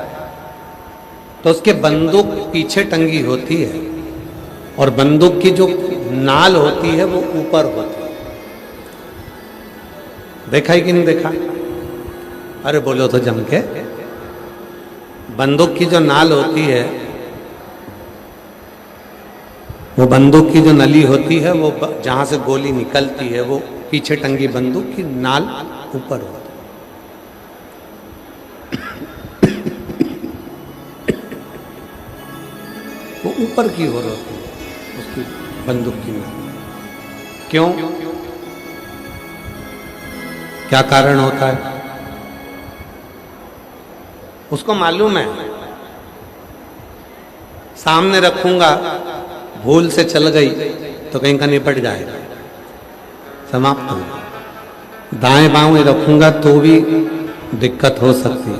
तो उसके बंदूक पीछे टंगी होती है और बंदूक की जो नाल होती है वो ऊपर होती है। देखा है कि नहीं देखा? अरे बोलो तो जम के। बंदूक की जो नाल होती है, वो बंदूक की जो नली होती है, वो जहां से गोली निकलती है वो पीछे टंगी बंदूक की नाल ऊपर होती है। वो ऊपर की ओर होती है उसकी बंदूक की नाल। क्यों? क्या कारण होता है? उसको मालूम है सामने रखूंगा, भूल से चल गई तो कहीं का निपट जाएगा, समाप्त हो। दाएं बाएं रखूंगा तो भी दिक्कत हो सकती है,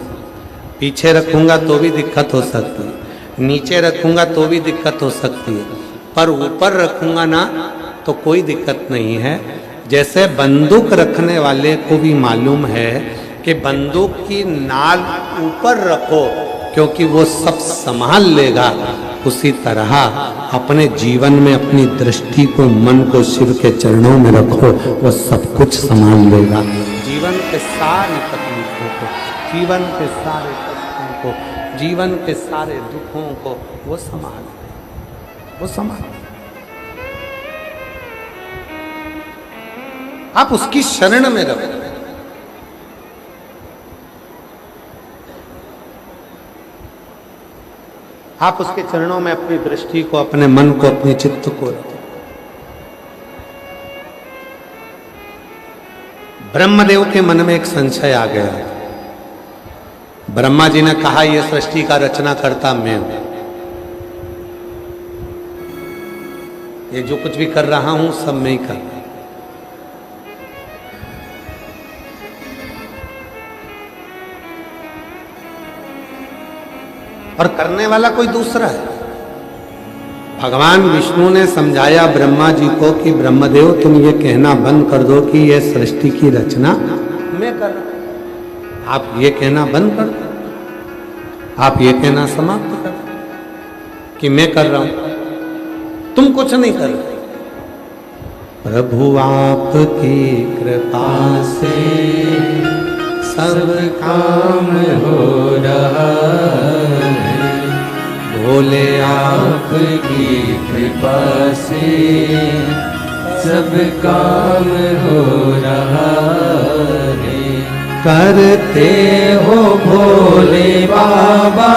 पीछे रखूंगा तो भी दिक्कत हो सकती है, नीचे रखूंगा तो भी दिक्कत हो सकती है, पर ऊपर रखूंगा ना तो कोई दिक्कत नहीं है। जैसे बंदूक रखने वाले को भी मालूम है कि बंदूक की नाल ऊपर रखो क्योंकि वो सब संभाल लेगा, उसी तरह अपने जीवन में अपनी दृष्टि को, मन को शिव के चरणों में रखो, वो सब कुछ संभाल लेगा। जीवन के सारी तकलीफों को, जीवन के सारे कष्टों को, जीवन के सारे दुखों को वो संभाल, वो संभाल। आप उसकी शरण में रहो। आप उसके चरणों में अपनी दृष्टि को, अपने मन को, अपने चित्त को रखो। ब्रह्मदेव के मन में एक संशय आ गया। ब्रह्मा जी ने कहा यह सृष्टि का रचना करता मैं हूं, ये जो कुछ भी कर रहा हूं सब मैं ही कर रहा हूं। और करने वाला कोई दूसरा है। भगवान विष्णु ने समझाया ब्रह्मा जी को कि ब्रह्मदेव तुम ये कहना बंद कर दो कि ये सृष्टि की रचना मैं कर रहा हूं। आप ये कहना बंद कर दो, आप ये कहना समाप्त कर दो कि मैं कर रहा हूं, तुम कुछ नहीं कर रहे। प्रभु आपकी कृपा से सब काम हो रहा है, भोले आपकी कृपा से सब काम हो रहा है। करते हो भोले बाबा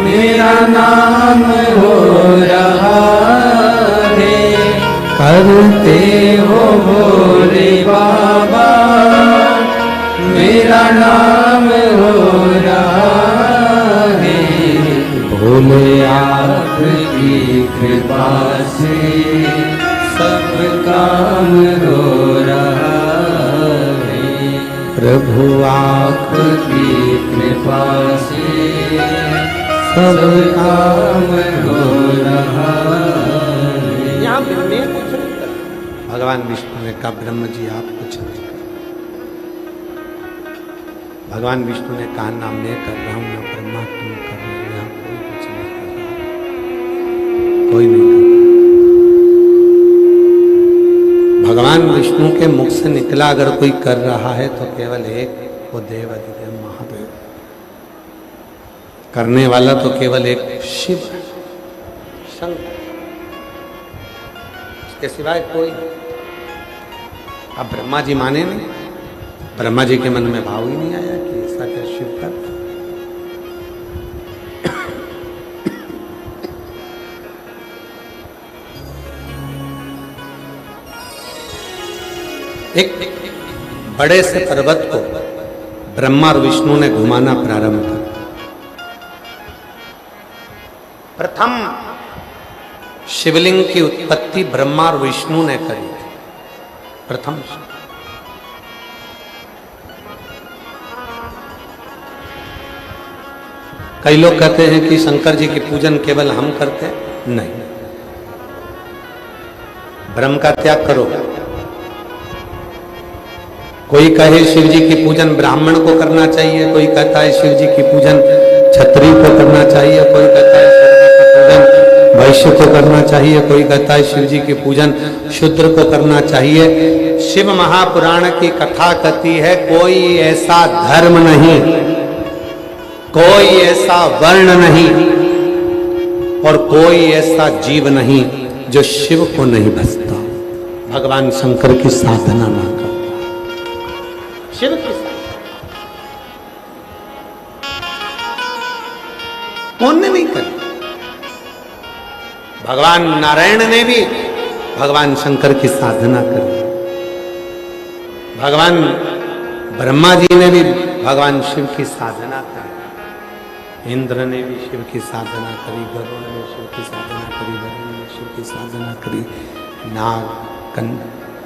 मेरा नाम हो रहा है। करते हो भोले बाबा मेरा नाम हो रहा है। भोले आपकी कृपा से सब काम हो रहा है। प्रभु आपकी कृपा से सब काम हो रहा है। यहाँ पे मैं कुछ नहीं कर, भगवान विष्णु ने कहा ब्रह्म जी आप कुछ नहीं कर। भगवान विष्णु ने कहा ना मैं कर रहा हूं ना ब्रह्मा तुम कर रहे हो, यहाँ कोई कुछ नहीं कर रहा, कोई नहीं कर रहा। भगवान विष्णु के मुख से निकला अगर कोई कर रहा है तो केवल एक, वो देव अधिदेव महादेव। करने वाला तो केवल एक शिव शंकर, उसके सिवाय कोई। अब ब्रह्मा जी माने नहीं, ब्रह्मा जी के मन में भाव ही नहीं आया कि ऐसा क्या शिव कर। एक बड़े से पर्वत को ब्रह्मा और विष्णु ने घुमाना प्रारंभ किया। प्रथम शिवलिंग की उत्पत्ति ब्रह्मा और विष्णु ने करी थी। प्रथम कई लोग कहते हैं कि शंकर जी की पूजन केवल हम करते हैं, नहीं। ब्रह्म का त्याग करो। कोई कहे शिव जी की पूजन ब्राह्मण को करना चाहिए, कोई कहता है शिव जी की पूजन क्षत्रिय को करना चाहिए, कोई कहता है शिव जी की पूजन वैश्य को करना चाहिए, कोई कहता है शिव जी की पूजन शूद्र को करना चाहिए। शिव महापुराण की कथा कहती है कोई ऐसा धर्म नहीं, कोई ऐसा वर्ण नहीं और कोई ऐसा जीव नहीं जो शिव को नहीं भजता, भगवान शंकर की साधना ना करता। शिव की कौन ने नहीं करी? भगवान नारायण ने भी भगवान शंकर की साधना करी, भगवान ब्रह्मा जी ने भी भगवान शिव की साधना करी, इंद्र ने भी शिव की साधना करी, गरुड़ ने शिव की साधना करी, वरुण ने शिव की साधना करी, नाग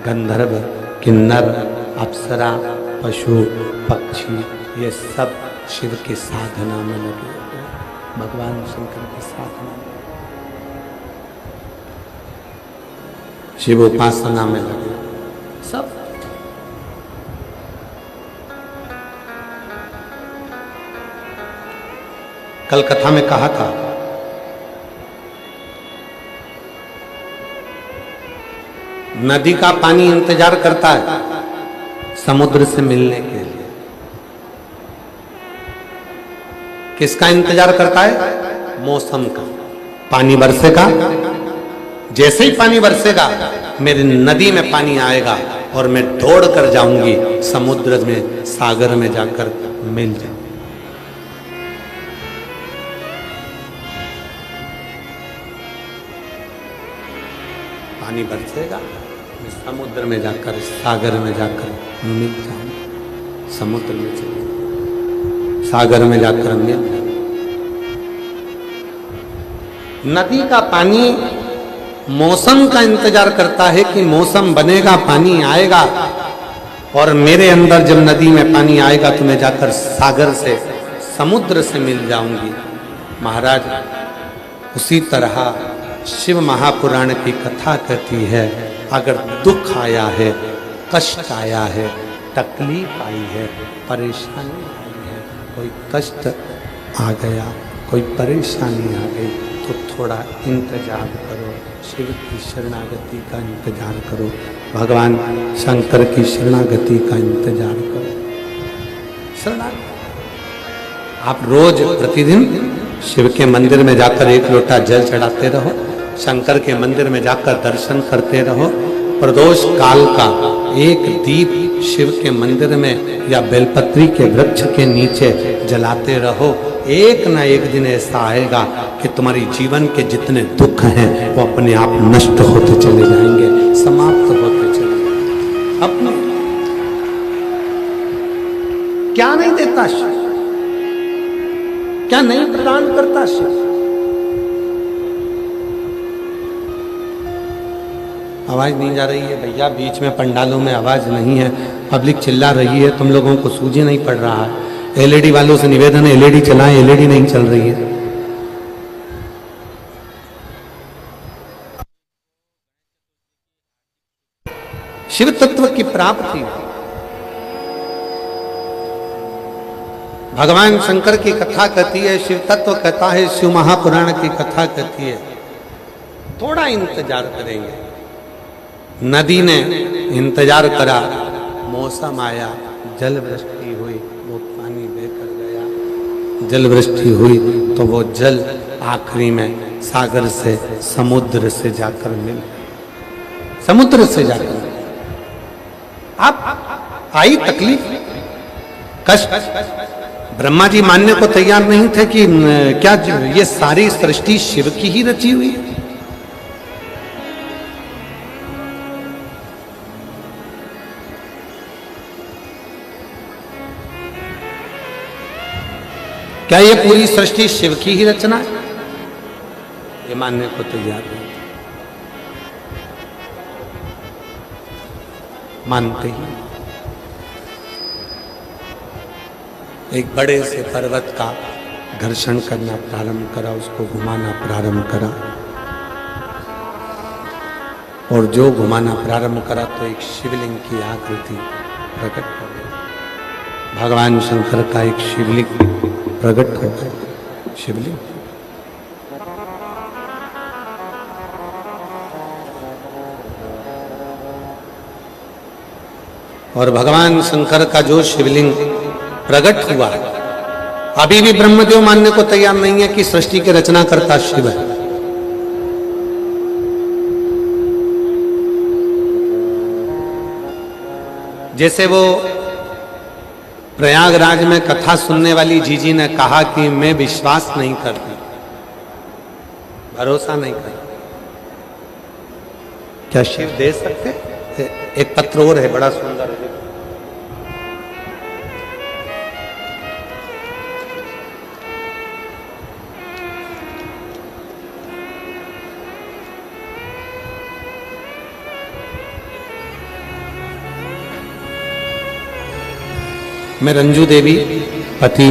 गंधर्व किन्नर अप्सरा पशु पक्षी ये सब शिव की साधना में लगे, भगवान शंकर की साधना में, शिव उपासना में लगे सब। कल कथा में कहा था नदी का पानी इंतजार करता है समुद्र से मिलने के लिए। किसका इंतजार करता है? मौसम का। पानी बरसेगा, जैसे ही पानी बरसेगा मेरी नदी में पानी आएगा और मैं दौड़ कर जाऊंगी समुद्र में, सागर में जाकर मिल जाऊंगी। पानी बरसेगा मैं समुद्र में जाकर, सागर में जाकर मिल जाऊंगा, समुद्र में चले। सागर में जाकर मिल। नदी का पानी मौसम का इंतजार करता है कि मौसम बनेगा, पानी आएगा, और मेरे अंदर जब नदी में पानी आएगा तो मैं जाकर सागर से, समुद्र से मिल जाऊंगी। महाराज, उसी तरह शिव महापुराण की कथा कहती है, अगर दुख आया है, कष्ट आया है, तकलीफ आई है, परेशानी आई है, कोई कष्ट आ गया, कोई परेशानी आ गई, तो थोड़ा इंतजार करो, शिव की शरणागति का इंतजार करो, भगवान शंकर की शरणागति का इंतजार करो। शरणागति आप रोज प्रतिदिन शिव के मंदिर में जाकर एक लोटा जल चढ़ाते रहो, शंकर के मंदिर में जाकर दर्शन करते रहो, प्रदोष काल का एक दीप शिव के मंदिर में या बेलपत्री के वृक्ष के नीचे जलाते रहो। एक ना एक दिन ऐसा आएगा कि तुम्हारी जीवन के जितने दुख हैं वो अपने आप नष्ट होते चले जाएंगे, समाप्त होते चले जाएंगे। अपने क्या नहीं देता शिव, क्या नहीं प्रदान करता शिव। आवाज नहीं जा रही है भैया, बीच में पंडालों में आवाज नहीं है, पब्लिक चिल्ला रही है, तुम लोगों को सूझी नहीं पड़ रहा है। एलईडी वालों से निवेदन है, एलईडी चलाएं, एलईडी नहीं चल रही है। शिव तत्व की प्राप्ति, भगवान शंकर की कथा कहती है, शिव तत्व कहता है, शिव महापुराण की कथा कहती है, थोड़ा इंतजार करेंगे। नदी ने इंतजार करा, मौसम आया, जल वृष्टि हुई, वो पानी बहकर गया, जल वृष्टि हुई तो वो जल आखिरी में सागर से, समुद्र से जाकर मिल, समुद्र से जाकर मिल। आप आई तकलीफ, कष्ट, ब्रह्मा जी मानने को तैयार नहीं थे कि क्या ये सारी सृष्टि शिव की ही रची हुई है। क्या ये पूरी सृष्टि शिव की ही रचना है? ये मानने को तैयार नहीं, मानते ही। एक बड़े से पर्वत का घर्षण करना प्रारंभ करा, उसको घुमाना प्रारंभ करा, और जो घुमाना प्रारंभ करा तो एक शिवलिंग की आकृति प्रकट हो गई। भगवान शंकर का एक शिवलिंग प्रकट हो गया, शिवलिंग। और भगवान शंकर का जो शिवलिंग प्रकट हुआ, अभी भी ब्रह्मदेव मानने को तैयार नहीं है कि सृष्टि की रचना करता शिव है। जैसे वो प्रयागराज में कथा सुनने वाली जीजी ने कहा कि मैं विश्वास नहीं करती, भरोसा नहीं करती, क्या शिव दे सकते? एक पत्र और है बड़ा सुंदर है, मैं रंजू देवी पति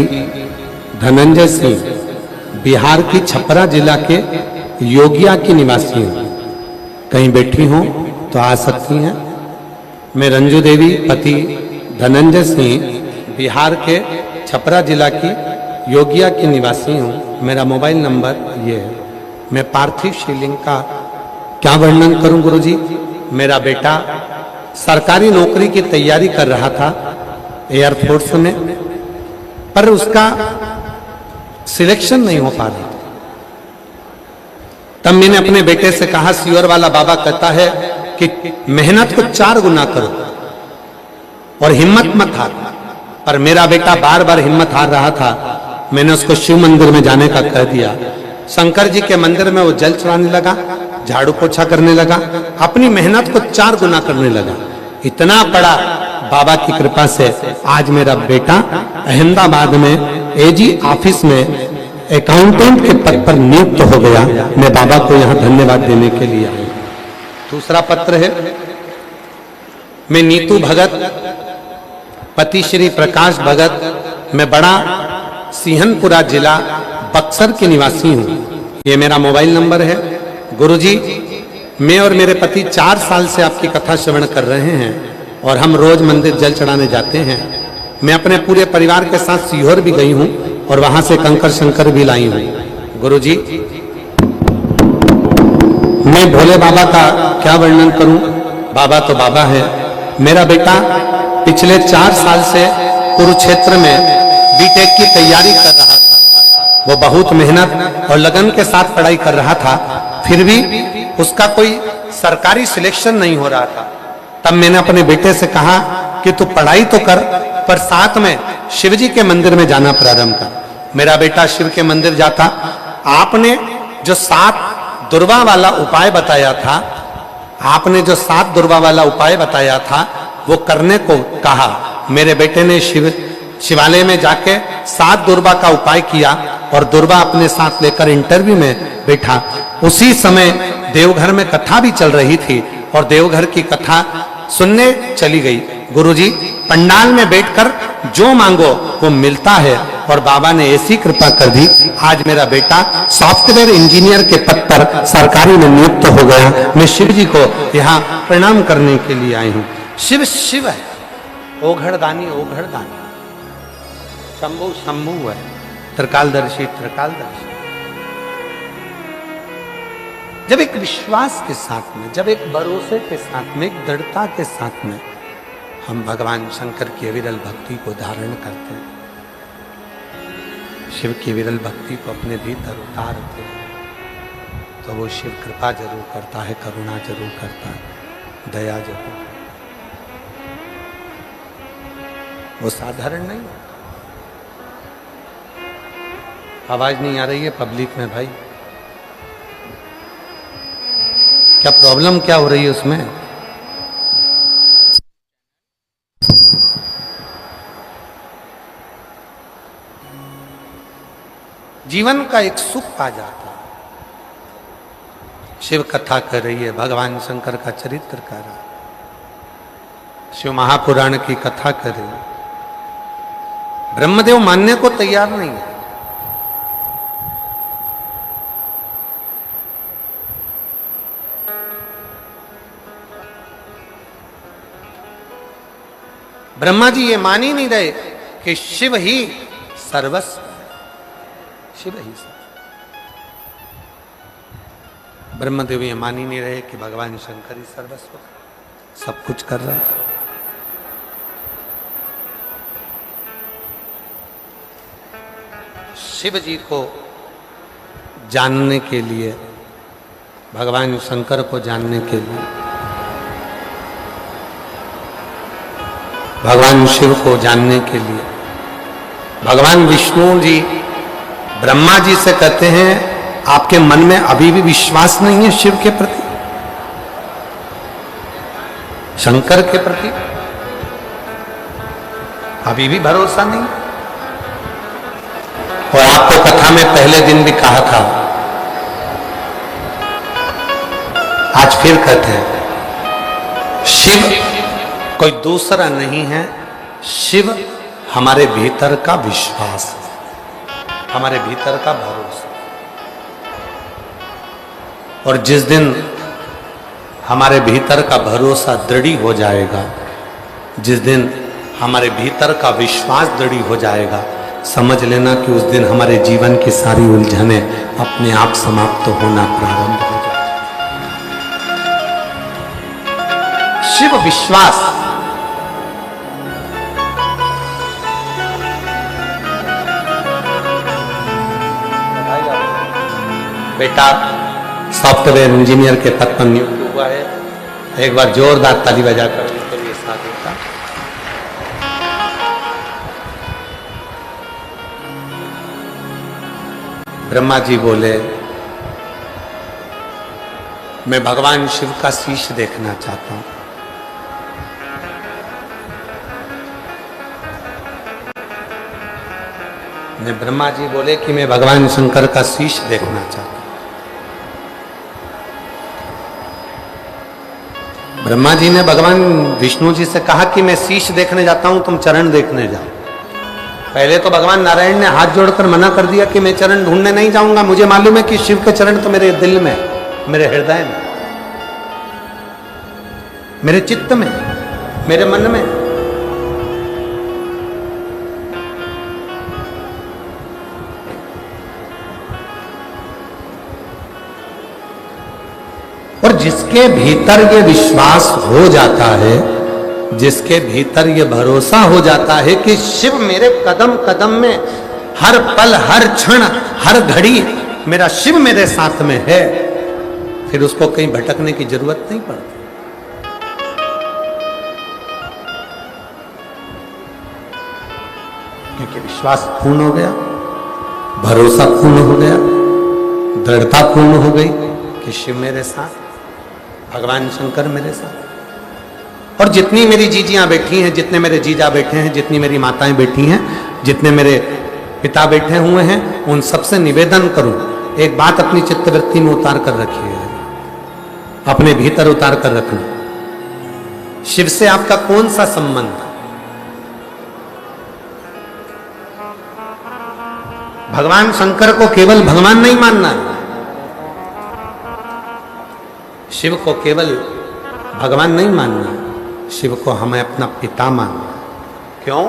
धनंजय सिंह बिहार की छपरा जिला के योगिया की निवासी हूँ। कहीं बैठी हों तो आ सकती हैं। मैं रंजू देवी पति धनंजय सिंह बिहार के छपरा जिला की योगिया की निवासी हूँ। मेरा मोबाइल नंबर ये है। मैं पार्थिव शिवलिंग का क्या वर्णन करूं गुरुजी। मेरा बेटा सरकारी नौकरी की तैयारी कर रहा था एयरफोर्स में, पर उसका सिलेक्शन नहीं हो पा रहा। तब मैंने अपने बेटे से कहा, सियोर वाला बाबा कहता है कि मेहनत को 4 गुना करो और हिम्मत मत हार। पर मेरा बेटा बार बार हिम्मत हार रहा था। मैंने उसको शिव मंदिर में जाने का कह दिया। शंकर जी के मंदिर में वो जल चढ़ाने लगा, झाड़ू पोछा करने लगा, अपनी मेहनत को 4 गुना करने लगा। इतना पड़ा बाबा की कृपा से आज मेरा बेटा अहमदाबाद में एजी ऑफिस में अकाउंटेंट के पद पर नियुक्त हो गया। मैं बाबा को यहाँ धन्यवाद देने के लिए आया। दूसरा पत्र है, मैं नीतू भगत, पति श्री प्रकाश भगत, मैं बड़ा सिंहनपुरा जिला बक्सर के निवासी हूँ। ये मेरा मोबाइल नंबर है। गुरुजी, मैं और मेरे पति 4 साल से आपकी कथा श्रवण कर रहे हैं और हम रोज मंदिर जल चढ़ाने जाते हैं। मैं अपने पूरे परिवार के साथ सीहोर भी गई हूँ और वहां से कंकर शंकर भी लाई हूँ। गुरुजी, मैं भोले बाबा का क्या वर्णन करूं? बाबा तो बाबा है। मेरा बेटा पिछले 4 साल से कुरुक्षेत्र में बीटेक की तैयारी कर रहा था। वो बहुत मेहनत और लगन के साथ पढ़ाई कर रहा था, फिर भी उसका कोई सरकारी सिलेक्शन नहीं हो रहा था। तब मैंने अपने बेटे से कहा कि तू पढ़ाई तो कर, पर साथ में शिवजी के मंदिर में जाना प्रारंभ कर। मेरा बेटा शिव के मंदिर जाता। आपने जो 7 दुर्वा वाला उपाय बताया था, आपने जो 7 दुर्वा वाला उपाय बताया था, वो करने को कहा। मेरे बेटे ने शिवालय में जाके 7 दुर्वा का उपाय किया और दुर्वा अपने साथ लेकर इंटरव्यू में बैठा। उसी समय देवघर में कथा भी चल रही थी और देवघर की कथा सुनने चली गई। गुरुजी, पंडाल में बैठकर जो मांगो वो मिलता है और बाबा ने ऐसी कृपा कर दी, आज मेरा बेटा सॉफ्टवेयर इंजीनियर के पद पर सरकारी में नियुक्त हो गया। मैं शिव जी को यहाँ प्रणाम करने के लिए आई हूँ। शिव शिव है, ओघड़दानी ओघड़दानी, शंभु शंभु है, त्रिकालदर्शी त्रिकालदर्शी। जब एक विश्वास के साथ में, जब एक भरोसे के साथ में, एक दृढ़ता के साथ में हम भगवान शंकर की विरल भक्ति को धारण करते हैं, शिव की विरल भक्ति को अपने भीतर उतारते हैं, तो वो शिव कृपा जरूर करता है, करुणा जरूर करता है, दया जरूर। वो साधारण नहीं। आवाज नहीं आ रही है पब्लिक में भाई? क्या प्रॉब्लम क्या हो रही है उसमें? जीवन का एक सुख पा जाता है। शिव कथा कर रही है, भगवान शंकर का चरित्र कर रहा है, शिव महापुराण की कथा कर रही है। ब्रह्मदेव मानने को तैयार नहीं है। ब्रह्मा जी ये मान ही नहीं रहे कि शिव ही सर्वस्व है, शिव ही सर्वस्व। ब्रह्मदेव ये मान ही नहीं रहे कि भगवान शंकर ही सर्वस्व सब कुछ कर रहा है। शिव जी को जानने के लिए, भगवान शंकर को जानने के लिए, भगवान शिव को जानने के लिए भगवान विष्णु जी ब्रह्मा जी से कहते हैं, आपके मन में अभी भी विश्वास नहीं है शिव के प्रति, शंकर के प्रति अभी भी भरोसा नहीं? और आपको कथा में पहले दिन भी कहा था, आज फिर कहते हैं, शिव कोई दूसरा नहीं है, शिव हमारे भीतर का विश्वास है, हमारे भीतर का भरोसा। और जिस दिन हमारे भीतर का भरोसा दृढ़ हो जाएगा, जिस दिन हमारे भीतर का विश्वास दृढ़ हो जाएगा, समझ लेना कि उस दिन हमारे जीवन की सारी उलझनें अपने आप समाप्त होना प्रारंभ हो जाएगी। शिव विश्वास, बेटा सॉफ्टवेयर इंजीनियर के पद पर नियुक्त हुआ है। एक बार जोरदार ताली बजाकर उसके लिए साथ देता। ब्रह्मा जी बोले, मैं भगवान शिव का शीश देखना चाहता हूं। मैं ब्रह्मा जी बोले कि मैं भगवान शंकर का शीश देखना चाहता हूं। ब्रह्मा जी ने भगवान विष्णु जी से कहा कि मैं शीश देखने जाता हूं, तुम चरण देखने जाओ। पहले तो भगवान नारायण ने हाथ जोड़कर मना कर दिया कि मैं चरण ढूंढने नहीं जाऊंगा, मुझे मालूम है कि शिव के चरण तो मेरे दिल में, मेरे हृदय में, मेरे चित्त में, मेरे मन में। और जिसके भीतर ये विश्वास हो जाता है, जिसके भीतर ये भरोसा हो जाता है कि शिव मेरे कदम कदम में, हर पल, हर क्षण, हर घड़ी मेरा शिव मेरे साथ में है, फिर उसको कहीं भटकने की जरूरत नहीं पड़ती। क्योंकि विश्वास पूर्ण हो गया, भरोसा पूर्ण हो गया, दृढ़ता पूर्ण हो गई कि शिव मेरे साथ, भगवान शंकर मेरे साथ। और जितनी मेरी जीजियां बैठी हैं, जितने मेरे जीजा बैठे हैं, जितनी मेरी माताएं बैठी हैं, जितने मेरे पिता बैठे हुए हैं, उन सबसे निवेदन करूं, एक बात अपनी चित्तवृत्ति में उतार कर रखिए, अपने भीतर उतार कर रखना। शिव से आपका कौन सा संबंध? भगवान शंकर को केवल भगवान नहीं मानना, शिव को केवल भगवान नहीं मानना, शिव को हमें अपना पिता मानना। क्यों?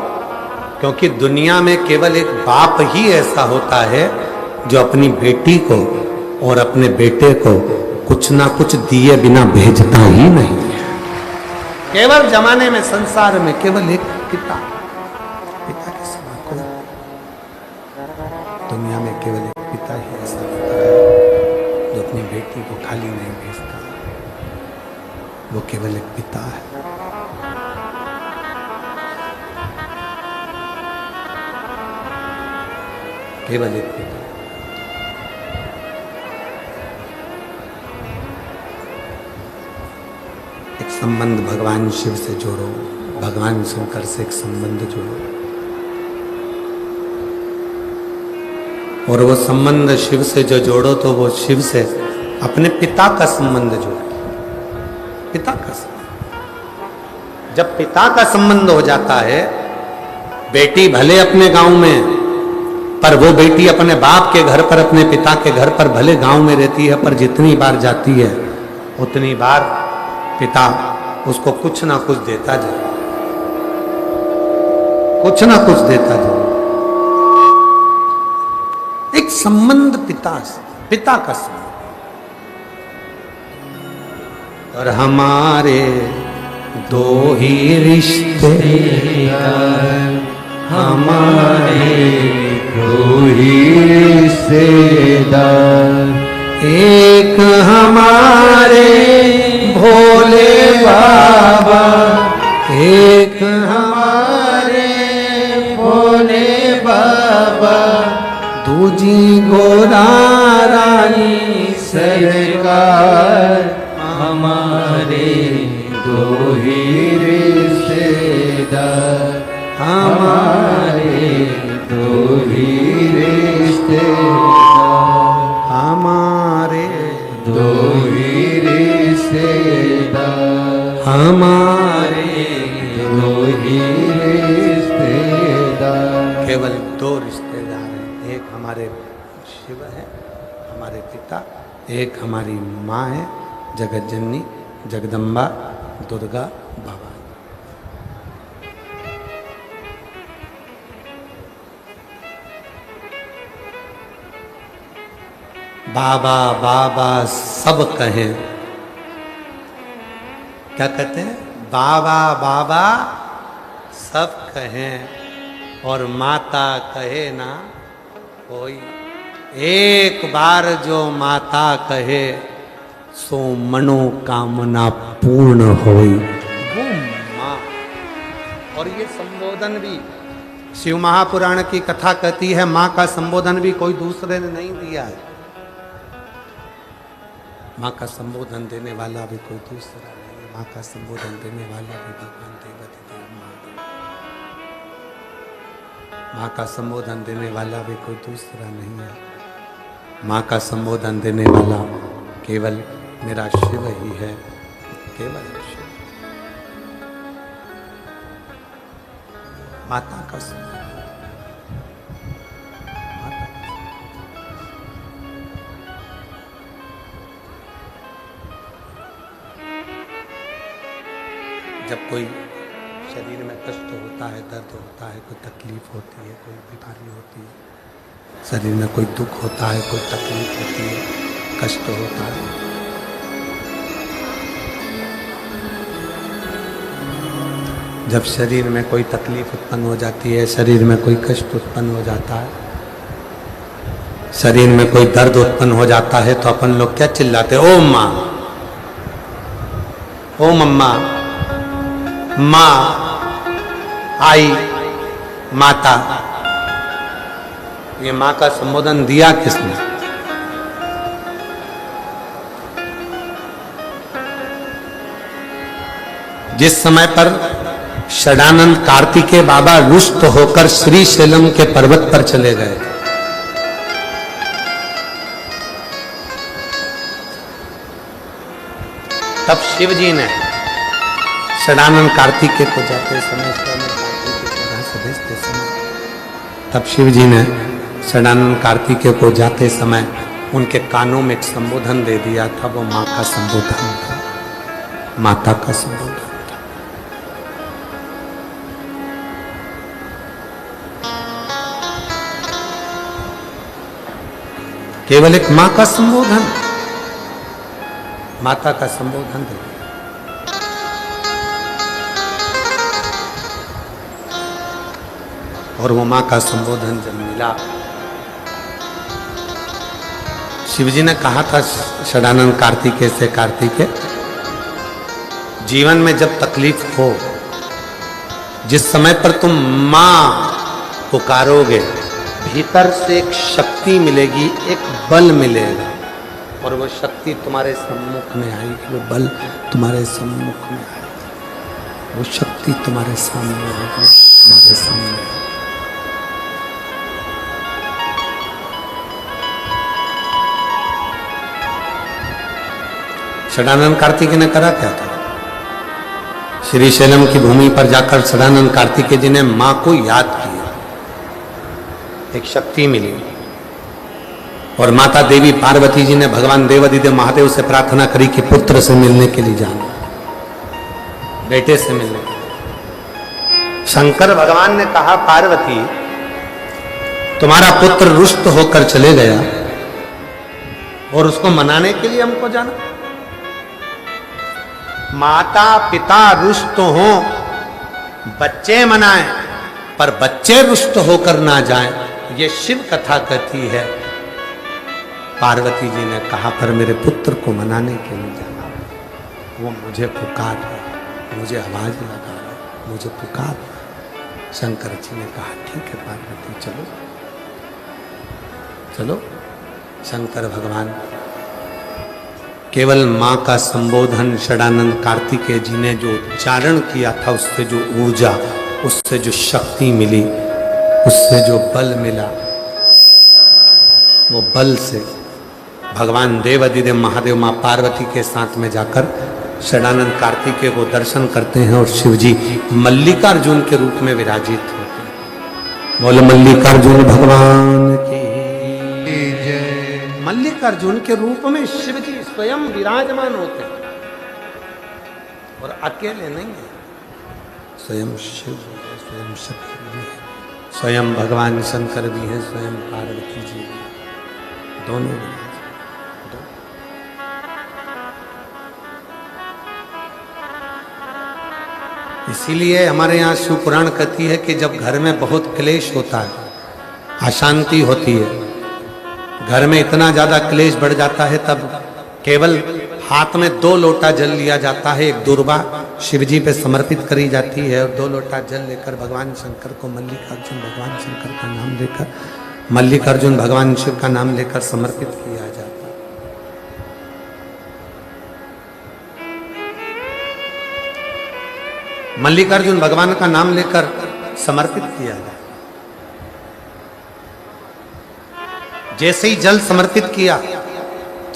क्योंकि दुनिया में केवल एक बाप ही ऐसा होता है जो अपनी बेटी को और अपने बेटे को कुछ ना कुछ दिए बिना भेजता ही नहीं है। केवल जमाने में, संसार में केवल एक पिता, पिता के सिवा कोई, दुनिया में केवल एक पिता ही ऐसा होता है जो अपनी बेटी को खाली नहीं भेजता, वो केवल एक पिता है। केवल एक पिता। एक संबंध भगवान शिव से जोड़ो, भगवान शंकर से एक संबंध जोड़ो, और वो संबंध शिव से जो जोड़ो तो वो शिव से अपने पिता का संबंध जोड़ो, पिता का संबंध। जब पिता का संबंध हो जाता है, बेटी भले अपने गांव में, पर वो बेटी अपने बाप के घर पर, अपने पिता के घर पर भले गांव में रहती है, पर जितनी बार जाती है उतनी बार पिता उसको कुछ ना कुछ देता जाए, कुछ ना कुछ देता जाए। एक संबंध पिता से, पिता का संबंध। और हमारे दो ही रिश्ते, हमारे दो ही रिश्तेदार, एक हमारे भोले बाबा, एक हमारे भोले बाबा, दूजी गोरा रानी सरकार, हमारे दो ही रिश्तेदार, हमारे दो ही रिश्तेदार, हमारे दो ही रिश्तेदार, हमारे दो ही रिश्तेदार। केवल दो रिश्तेदार हैं, एक हमारे शिव है, हमारे पिता, एक हमारी माँ है, जगत जननी जगदम्बा दुर्गा भवानी। बाबा बाबा सब कहें, क्या कहते हैं? बाबा बाबा सब कहें, और माता कहे ना कोई। एक बार जो माता कहे सो मनोकामना पूर्ण होई, वो माँ। और ये संबोधन भी शिव महापुराण की कथा कहती है, माँ का संबोधन भी कोई दूसरे ने नहीं दिया है। माँ का संबोधन देने वाला भी कोई दूसरा नहीं, माँ का संबोधन देने वाला भी भगवान देवाधिदेव महादेव। माँ का संबोधन देने वाला भी कोई दूसरा नहीं है। माँ का संबोधन देने वाला केवल मेरा शिव ही है, केवल शिव। माता का जब कोई शरीर में कष्ट होता है, दर्द होता है, कोई तकलीफ होती है, कोई बीमारी होती है, शरीर में कोई दुख होता है, कोई तकलीफ होती है, कष्ट होता है, जब शरीर में कोई तकलीफ उत्पन्न हो जाती है, शरीर में कोई कष्ट उत्पन्न हो जाता है, शरीर में कोई दर्द उत्पन्न हो जाता है, तो अपन लोग क्या चिल्लाते हैं? ओम माँ, ओम अम्मा, माँ, आई, माता। ये माँ का संबोधन दिया किसने? जिस समय पर षडानंद कार्तिकेय बाबा रुष्ट होकर श्रीशैलम के पर्वत पर चले गए, तब शिव जी ने षडानंद कार्तिकेय को जाते समय, तब शिव जी ने षडानंद कार्तिकेय को जाते समय उनके कानों में एक संबोधन दे दिया था। वो माँ का संबोधन था, माता का संबोधन था। केवल एक माँ का संबोधन, माता का संबोधन दे दिया। और वो माँ का संबोधन जब मिला, शिवजी ने कहा था षडानंद कार्तिकेय से, कार्तिकेय जीवन में जब तकलीफ हो, जिस समय पर तुम माँ पुकारोगे, भीतर से एक शक्ति मिलेगी, एक बल मिलेगा, और वो शक्ति तुम्हारे सम्मुख में आएगी, वो बल तुम्हारे सम्मुख में आएगा, वो शक्ति तुम्हारे सामने आएगी, तुम्हारे सामने। षडानंद कार्तिकेय ने करा क्या था? श्रीशैलम की भूमि पर जाकर षडानंद कार्तिकेय जी ने मां को याद किया, एक शक्ति मिली, और माता देवी पार्वती जी ने भगवान देवादिदेव महादेव से प्रार्थना करी कि पुत्र से मिलने के लिए जाना, बेटे से मिलने के लिए। शंकर भगवान ने कहा, पार्वती तुम्हारा पुत्र रुष्ट होकर चले गया और उसको मनाने के लिए हमको जाना। माता पिता रुष्ट हो, बच्चे मनाएं, पर बच्चे रुष्ट होकर ना जाएं, ये शिव कथा कहती है। पार्वती जी ने कहा, पर मेरे पुत्र को मनाने के लिए जाना, वो मुझे पुकार रहा, मुझे आवाज लगा रहा, मुझे पुकार रहा। शंकर जी ने कहा, ठीक है पार्वती, चलो चलो। शंकर भगवान केवल माँ का संबोधन षडानंद कार्तिकेय जी ने जो उच्चारण किया था, उससे जो ऊर्जा, उससे जो शक्ति मिली, उससे जो बल मिला, वो बल से भगवान देवादिदेव महादेव माँ पार्वती के साथ में जाकर षडानंद कार्तिकेय को दर्शन करते हैं, और शिवजी मल्लिकार्जुन के रूप में विराजित होते हैं। बोलो मल्लिकार्जुन भगवान की जय। मल्लिकार्जुन के रूप में शिवजी स्वयं विराजमान होते हैं, और अकेले नहीं है, स्वयं शिव है, स्वयं शक्ति भी है, स्वयं भगवान शंकर भी हैं, स्वयं पार्वती जी भी, दोनों भी। इसीलिए हमारे यहाँ शिव पुराण कहती है कि जब घर में बहुत क्लेश होता है, अशांति होती है, घर में इतना ज्यादा क्लेश बढ़ जाता है, तब केवल हाथ में 2 लोटा जल लिया जाता है, एक दुर्वा शिवजी पे समर्पित करी जाती है, और 2 लोटा जल लेकर भगवान शंकर को मल्लिकार्जुन भगवान शंकर का नाम लेकर, मल्लिकार्जुन भगवान शिव का नाम लेकर समर्पित किया जाता है। मल्लिकार्जुन भगवान का नाम लेकर समर्पित किया जाता है। जैसे ही जल समर्पित किया,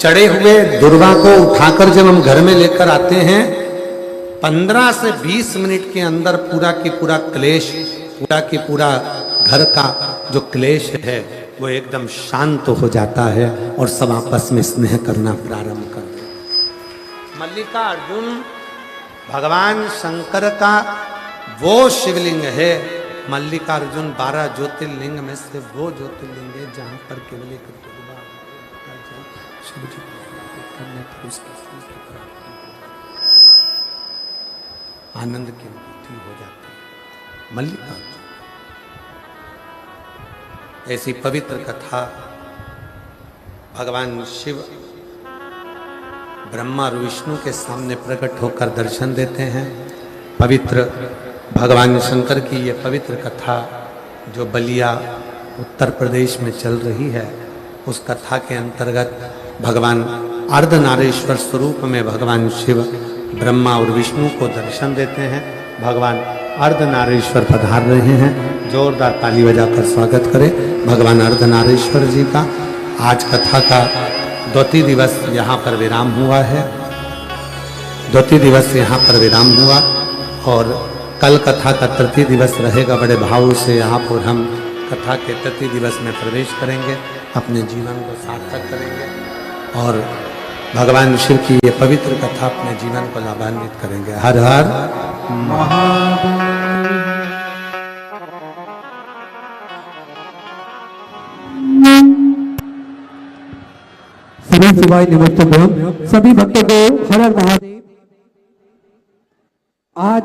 चढ़े हुए दुर्वा को उठाकर जब हम घर में लेकर आते हैं, 15 से 20 मिनट के अंदर पूरा की पूरा क्लेश, पूरा की पूरा घर का जो क्लेश है वो एकदम शांत हो जाता है और सब आपस में स्नेह करना प्रारंभ कर देते। मल्लिका अर्जुन भगवान शंकर का वो शिवलिंग है। मल्लिका अर्जुन 12 ज्योतिर्लिंग में से वो ज्योतिर्लिंग है जहां पर केवल एक दुर्वा शिव जी करने पर उसकी आनंद की अनुभूति हो जाती है। मल्लिका ऐसी पवित्र कथा भगवान शिव ब्रह्मा और विष्णु के सामने प्रकट होकर दर्शन देते हैं। पवित्र भगवान शंकर की ये पवित्र कथा जो बलिया उत्तर प्रदेश में चल रही है, उस कथा के अंतर्गत भगवान अर्धनारीश्वर स्वरूप में भगवान शिव ब्रह्मा और विष्णु को दर्शन देते हैं। भगवान अर्धनारीश्वर पधार रहे हैं। जोरदार ताली बजाकर स्वागत करें भगवान अर्धनारीश्वर जी का। आज कथा का द्वितीय दिवस यहाँ पर विराम हुआ है। द्वितीय दिवस यहाँ पर विराम हुआ और कल कथा का तृतीय दिवस रहेगा। बड़े भाव से यहाँ पर हम कथा के तृतीय दिवस में प्रवेश करेंगे, अपने जीवन को सार्थक करेंगे और भगवान शिव की ये पवित्र कथा अपने जीवन को लाभान्वित करेंगे। हर हर महादेव। सभी शिवाय नमस्तुभ्यं। सभी भक्तों को हर हर महादेव। आज